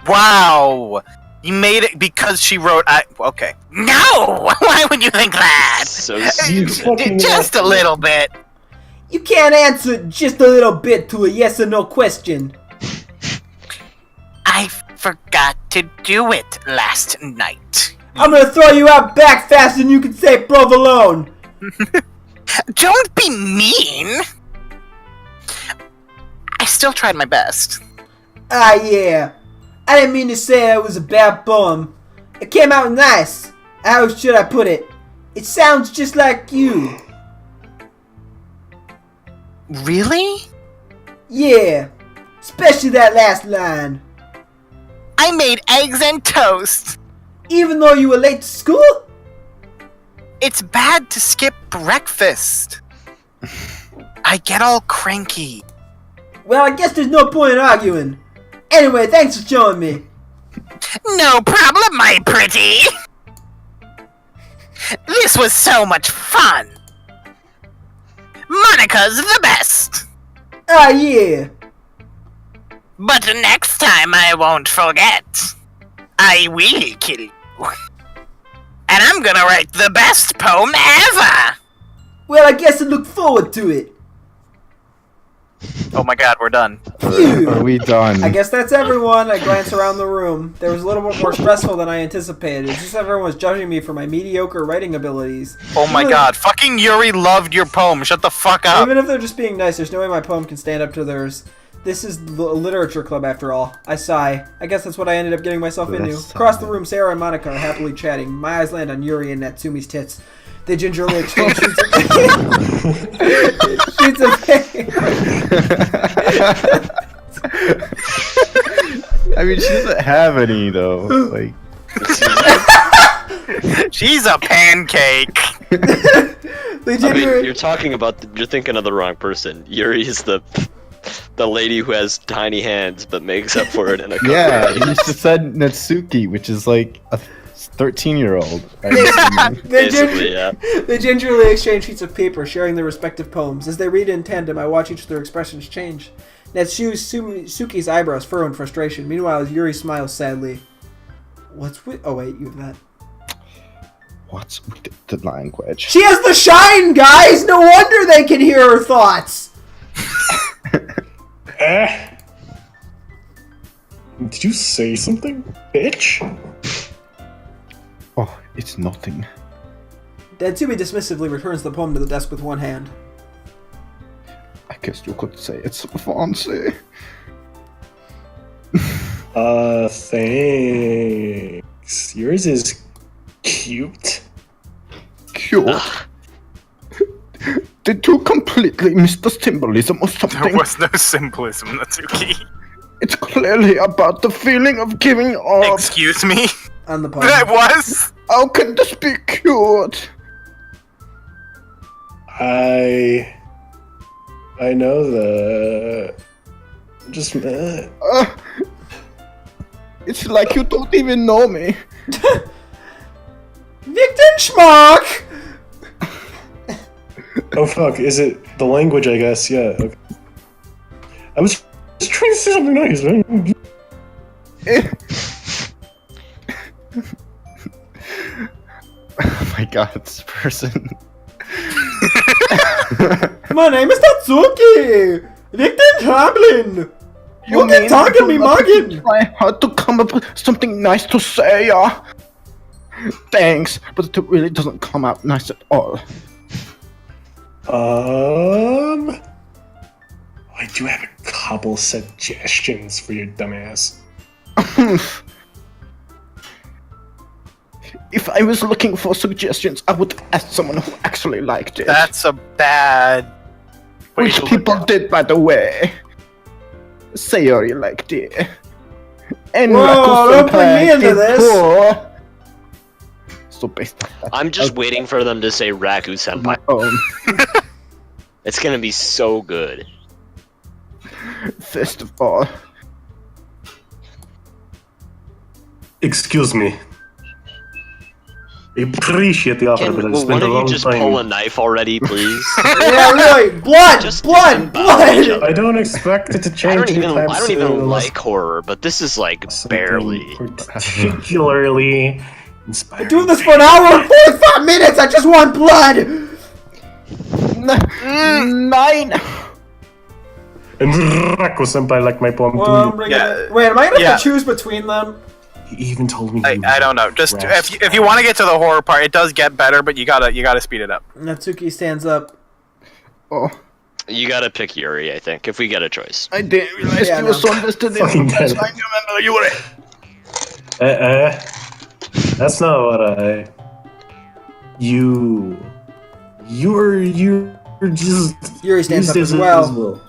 E: Wow. You made it because she wrote... okay. No! Why would you think that?
A: So
B: You
A: stupid.
B: fucking
E: Just a little bit.
D: You can't answer just a little bit to a yes or no question.
E: I forgot to do it last night.
D: I'm gonna throw you out back faster than you can say provolone.
E: Don't be mean. I still tried my best.
D: Ah, yeah. I didn't mean to say that was a bad poem. It came out nice. How should I put it? It sounds just like you.
E: Really?
D: Yeah. Especially that last line.
E: I made eggs and toast.
D: Even though you were late to school?
E: It's bad to skip breakfast. I get all cranky.
D: Well, I guess there's no point in arguing. Anyway, thanks for showing me.
E: No problem, my pretty. This was so much fun. Monica's the best.
D: Ah, yeah.
E: But next time I won't forget. I will kill you. And I'm gonna write the best poem ever!
D: Well, I guess I look forward to it.
E: Oh my god, we're done.
C: Are we done?
D: I guess that's everyone. I glance around the room. There was a little bit more stressful than I anticipated. It's just everyone was judging me for my mediocre writing abilities.
E: Oh my god, fucking Yuri loved your poem. Shut the fuck up.
D: Even if they're just being nice, there's no way my poem can stand up to theirs. This is a literature club after all. I sigh. I guess that's what I ended up getting myself into. Across the room, Sarah and Monica are happily chatting. My eyes land on Yuri and Natsumi's tits. They gingerly exchange sheets of sheets of paper.
C: I mean, she doesn't have any though. Like,
E: She's a pancake.
D: They gingerly...
A: you're talking about you're thinking of the wrong person. Yuri is the lady who has tiny hands but makes up for it in a
C: yeah,
A: way.
C: you just said Natsuki, which is like a 13-year-old.
D: They gingerly exchange sheets of paper, sharing their respective poems. As they read in tandem, I watch each of their expressions change. Natsuki's eyebrows furrow in frustration. Meanwhile, Yuri smiles sadly. What's with... Oh, wait, you have that.
C: What's with the language?
D: She has the shine, guys! No wonder they can hear her thoughts!
B: Did you say something, bitch?
C: Oh, it's nothing.
D: Natsumi dismissively returns the poem to the desk with one hand.
C: I guess you could say it's fancy.
B: Thanks. Yours is cute.
C: Cute. Did you completely miss the symbolism or something?
E: There was no symbolism, Natsuki.
C: It's clearly about the feeling of giving up.
E: Excuse me?
D: On the poem.
E: That was?
C: How can this be cute?
B: I know that. Just
C: It's like you don't even know me.
D: Victim Schmuck!
B: oh fuck! Is it the language? I guess. Yeah. Okay. I was just trying to say something nice, man.
C: Oh my god, this person.
D: My name is Natsuki! Victim Hamlin! You can tackle me, Morgan!
C: I had to come up with something nice to say. Thanks, but it really doesn't come out nice at all.
B: I do have a couple suggestions for your dumbass.
C: If I was looking for suggestions, I would ask someone who actually liked it.
E: That's a bad...
C: Which people did, by the way. Sayori liked it. And
D: Whoa, don't bring me into this.
C: Too. So based on that,
A: I'm just waiting for them to say Raku Senpai. It's gonna be so good.
C: First of all,
B: Excuse me. I appreciate the offer, but I
A: Will
B: spent
A: one
B: a
A: of you
B: long
A: just
B: time.
A: pull a knife already, please?
D: Yeah, really! Blood!
A: Just
D: blood!
A: disembowel each
D: Blood!
A: other.
B: I don't expect it to change.
A: I don't even
B: anytime soon unless
A: like horror, but this is like
B: something
A: barely.
B: particularly inspiring.
D: I'm doing this for an hour and 45 minutes! I just want blood!
C: 9.
B: And Rako Senpai liked my poem
D: Well, I'm
B: too.
D: bringing
E: Yeah.
D: it. Wait, am I gonna have
E: Yeah.
D: to choose between them?
B: He even told me.
E: I don't know. Just if you want to get to the horror part, it does get better, but you gotta speed it up.
D: Natsuki stands up.
C: Oh,
A: You gotta pick Yuri, I think, if we get a choice.
C: I didn't realize
D: Yeah,
C: you
D: no.
C: were so invested in
B: Fucking
C: it. I
B: dead.
C: remember you were.
B: That's not what I. You're just.
D: Yuri stands up
B: used
D: as well.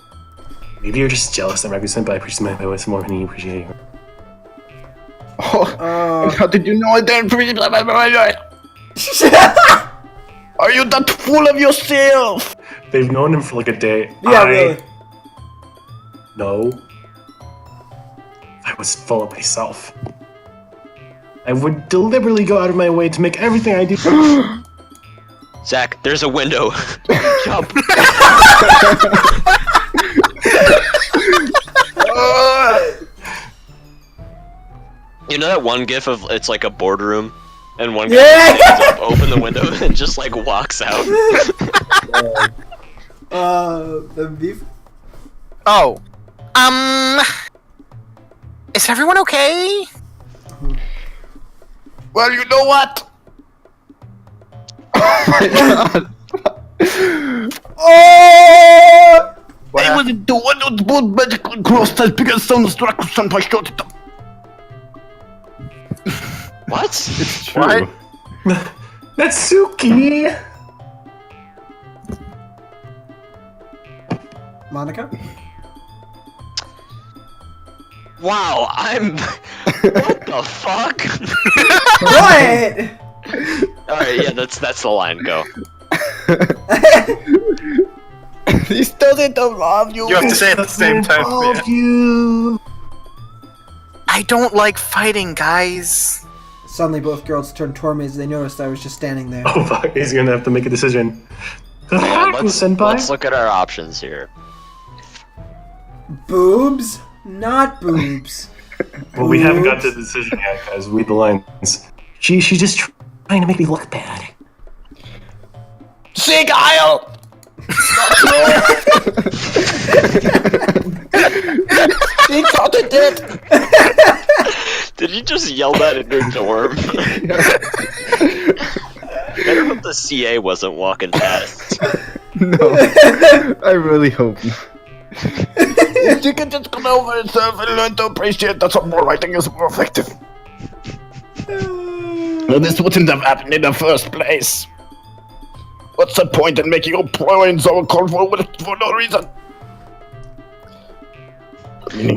B: Maybe you're just jealous that Raku Senpai appreciates my voice more than you appreciate it.
C: Oh, and how did you know I didn't appreciate my voice? Are you that full of yourself?
B: They've known him for like a day.
D: Yeah, really.
B: No. I was full of myself. I would deliberately go out of my way to make everything I do
A: Zach, there's a window. Jump. You know that one gif of it's like a boardroom, and one guy stands up, open the window, and just like walks out.
D: The beef.
E: Oh. Is everyone okay?
C: Well, you know what? Oh my god.
D: Oh!
C: I was the one who both magical crossed as big as some struck and I shot it up.
A: What?
C: It's true.
E: What?
B: Natsuki!
D: Monica?
A: Wow, I'm. What the fuck?
D: What?
A: All right, yeah, that's the line. Go.
C: He still didn't love you.
E: You have to say it at the same time.
B: Love you.
E: I don't like fighting, guys.
D: Suddenly, both girls turned toward me as they noticed I was just standing there.
B: Oh fuck, he's gonna have to make a decision.
A: Yeah,
B: Senpai?
A: let's look at our options here.
D: Boobs? Not boobs.
B: Well, we haven't got to the decision yet, guys. Read the lines. She's just trying to make me look bad.
C: Sick Isle! He thought it did!
A: Did you just yell that in your dorm? Better hope the CA wasn't walking past.
C: No, I really hope not. If you can just come over yourself and learn to appreciate that some more writing is more effective. Well, this wouldn't have happened in the first place. What's the point in making your points so colorful for no reason?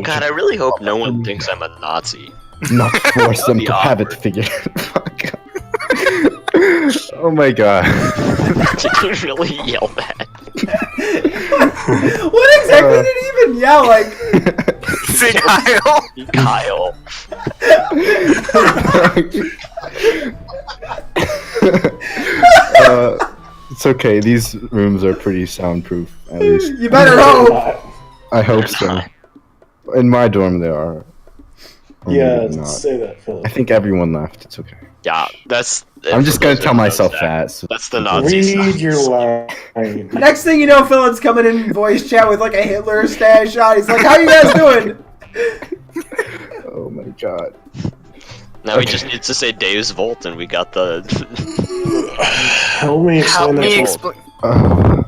A: God, I really hope no one thinks I'm a Nazi.
C: Not force them
A: be
C: to have it
A: awkward.
C: figured. Fuck. Oh my god.
A: Did you really yell that?
D: What exactly did he even yell? Like,
E: Sig Heil.
A: Kyle.
C: It's okay, these rooms are pretty soundproof, at least.
D: you better hope.
C: I hope so. In my dorm they are. Or
B: Yeah,
C: maybe not.
B: say that, Philip.
C: I think everyone left, it's okay.
A: Yeah, that's.
C: I'm just gonna tell myself
A: Zach,
C: that. So
A: That's the Nazi
B: Read
A: side.
B: your line.
D: Next thing you know, Philip's coming in voice chat with like a Hitler stash on. He's like, "How you guys doing?"
C: oh my god.
A: Now he just needs to say Dave's Volt, and we got the.
B: Help me
E: Help
B: explain
E: me
B: that.
E: explain.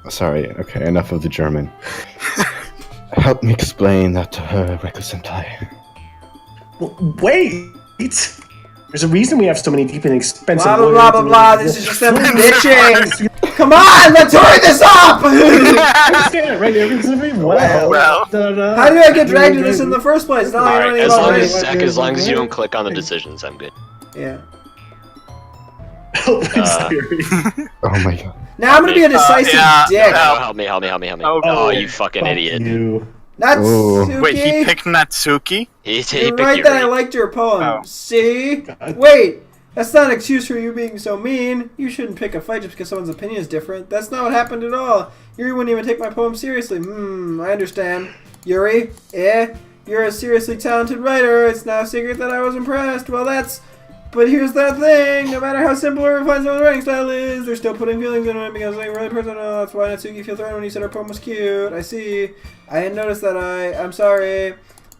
C: Sorry, okay, enough of the German. Help me explain that to her, Reku Senpai.
B: Wait! There's a reason we have so many deep and expensive
D: Blah blah blah blah blah. This is just them bitching. Come on, let's hurry this up.
B: Understand, right? Everything's gonna be well.
E: Well.
D: How did I get dragged into this in the first place? Not like I know
A: Alright,
D: anything
A: as
D: about
A: long
D: it.
A: as Zach, as long as you don't click on the decisions, I'm good.
D: Yeah.
B: Help his theory.
C: Oh my god.
D: Now I'm gonna be a decisive
E: yeah,
D: dick.
E: no.
A: Help me.
E: Oh,
A: Oh, you fucking
B: Fuck
A: idiot.
B: You.
D: Natsuki.
E: Wait, he picked Natsuki?
A: He
D: You're
A: picked
D: right
A: your
D: that I
A: rate.
D: liked your poem.
E: Oh.
D: See?
B: God.
D: Wait, that's not an excuse for you being so mean. You shouldn't pick a fight just because someone's opinion is different. That's not what happened at all. Yuri wouldn't even take my poem seriously. I understand. Yuri, you're a seriously talented writer. It's not a secret that I was impressed. Well, but here's that thing. No matter how simple or refined someone's writing style is, they're still putting feelings into it because they're really personal. That's why Natsuki felt threatened when you said our poem was cute. I see. I hadn't noticed that. I'm sorry.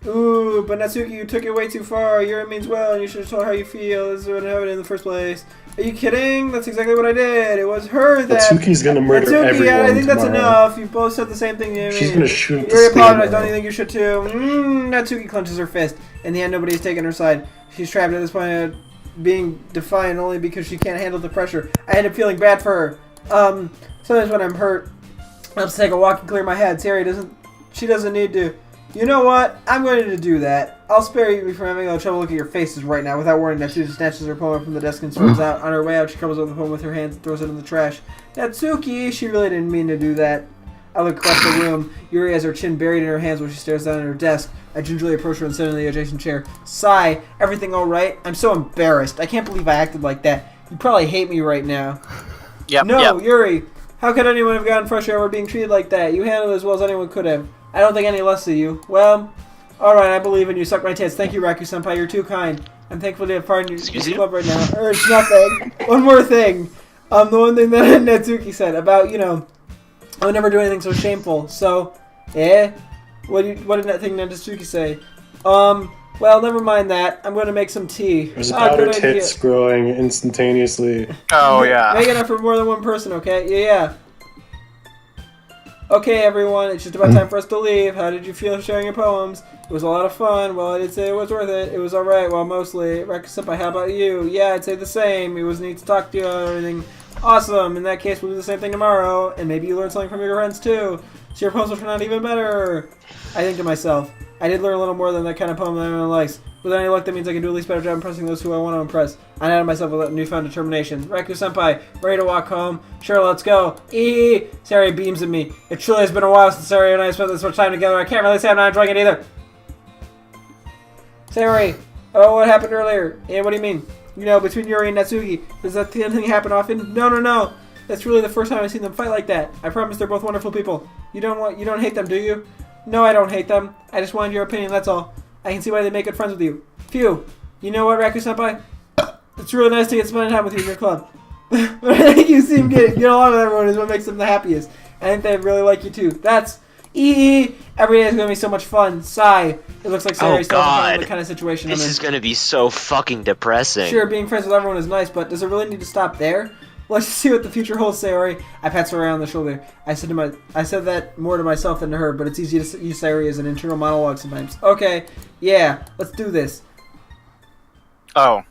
D: Ooh, but Natsuki, you took it way too far. Yuri means well, and you should have told her how you feel. This is what happened in the first place. Are you kidding? That's exactly what I did. It was her that...
B: Natsuki's gonna murder
D: Natsuki,
B: everyone
D: yeah, I think that's
B: tomorrow.
D: enough. You both said the same thing to me.
B: She's gonna shoot the
D: Yuri
B: stand
D: apologized. Don't
B: now.
D: you think you should too? Natsuki clenches her fist. In the end, nobody's taken her side. She's trapped at this point of being defiant only because she can't handle the pressure. I end up feeling bad for her. Sometimes when I'm hurt, I'll just take a walk and clear my head. She doesn't need to. You know what? I'm going to do that. I'll spare you from having a trouble looking at your faces right now. Without warning, Natsuki snatches her poem from the desk and storms out. On her way out, she covers up the poem with her hands and throws it in the trash. Natsuki, she really didn't mean to do that. I look across the room. Yuri has her chin buried in her hands while she stares down at her desk. I gingerly approach her and sit in the adjacent chair. Sigh. Everything all right? I'm so embarrassed. I can't believe I acted like that. You probably hate me right now.
E: Yep.
D: No,
E: Yep.
D: Yuri. How could anyone have gotten frustrated over being treated like that? You handled it as well as anyone could have. I don't think any less of you. Well, alright, I believe in you. Suck my tits. Thank you, Raku-senpai. You're too kind. I'm thankful to have part in
A: Excuse
D: your
A: you?
D: club right now. It's nothing. One more thing. The one thing that Natsuki said about, I would never do anything so shameful. So, what did that thing Natsuki say? Well, never mind that. I'm going to make some tea.
B: It was about her
D: good idea.
B: tits growing instantaneously.
E: Oh yeah.
D: Make enough for more than one person, okay? Yeah. Okay, everyone, it's just about time for us to leave. How did you feel sharing your poems? It was a lot of fun. Well, I did say it was worth it. It was alright, well, mostly. Raku-senpai, how about you? Yeah, I'd say the same. It was neat to talk to you and everything. Awesome. In that case, we'll do the same thing tomorrow. And maybe you learned something from your friends, too. So your poems will turn out even better. I think to myself, I did learn a little more than that kind of poem that everyone likes. With any luck, that means I can do at least a better job impressing those who I want to impress. I added myself with a newfound determination. Raku-senpai, ready to walk home? Sure, let's go. Sari beams at me. It truly has been a while since Sari and I spent this much time together. I can't really say I'm not enjoying it either. Sari, about what happened earlier. What do you mean? Between Yuri and Natsuki. Does that thing happen often? No. That's really the first time I've seen them fight like that. I promise they're both wonderful people. You don't hate them, do you? No, I don't hate them. I just wanted your opinion, that's all. I can see why they make good friends with you. Phew. You know what, Raku-senpai? It's really nice to get spending time with you in your club. I think you seem to get along with everyone is what makes them the happiest. I think they really like you too. That's Every day is gonna be so much fun. Sigh. It looks like Sari's still in the kind of situation I'm in.
A: This is gonna be so fucking depressing.
D: Sure, being friends with everyone is nice, but does it really need to stop there? Let's see what the future holds, Sayori. I pat Sayori on the shoulder. I said that more to myself than to her, but it's easy to use Sayori as an internal monologue sometimes. Okay, yeah, let's do this.
E: Oh.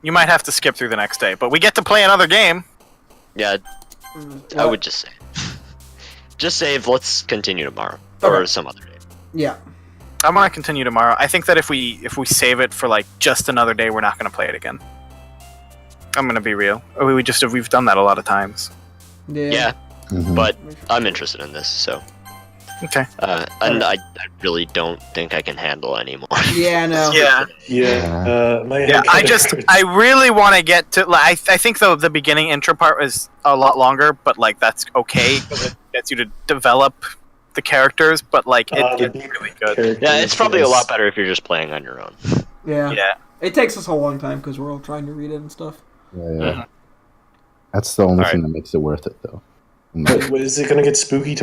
E: You might have to skip through the next day, but we get to play another game.
A: Yeah, I would just say. Just save, let's continue tomorrow.
D: Okay.
A: Or some other day.
D: Yeah.
E: I want to continue tomorrow. I think that if we save it for like just another day, we're not going to play it again. I'm going to be real. We've done that a lot of times.
A: Yeah,
C: Mhm.
A: but I'm interested in this, so.
E: Okay.
A: And I really don't think I can handle anymore.
D: Yeah, no.
E: Yeah.
B: My head
E: Yeah,
B: kinda
E: I really want to get to, like, I think the beginning intro part was a lot longer, but, like, that's okay, because it gets you to develop the characters, but, like, it's really good.
A: Yeah, it's probably a lot better if you're just playing on your own.
D: Yeah.
E: Yeah.
D: It takes us a long time because we're all trying to read it and stuff.
C: Yeah. That's the only
A: All
C: thing that makes it worth it, though.
B: Wait, is it gonna get spooky tomorrow?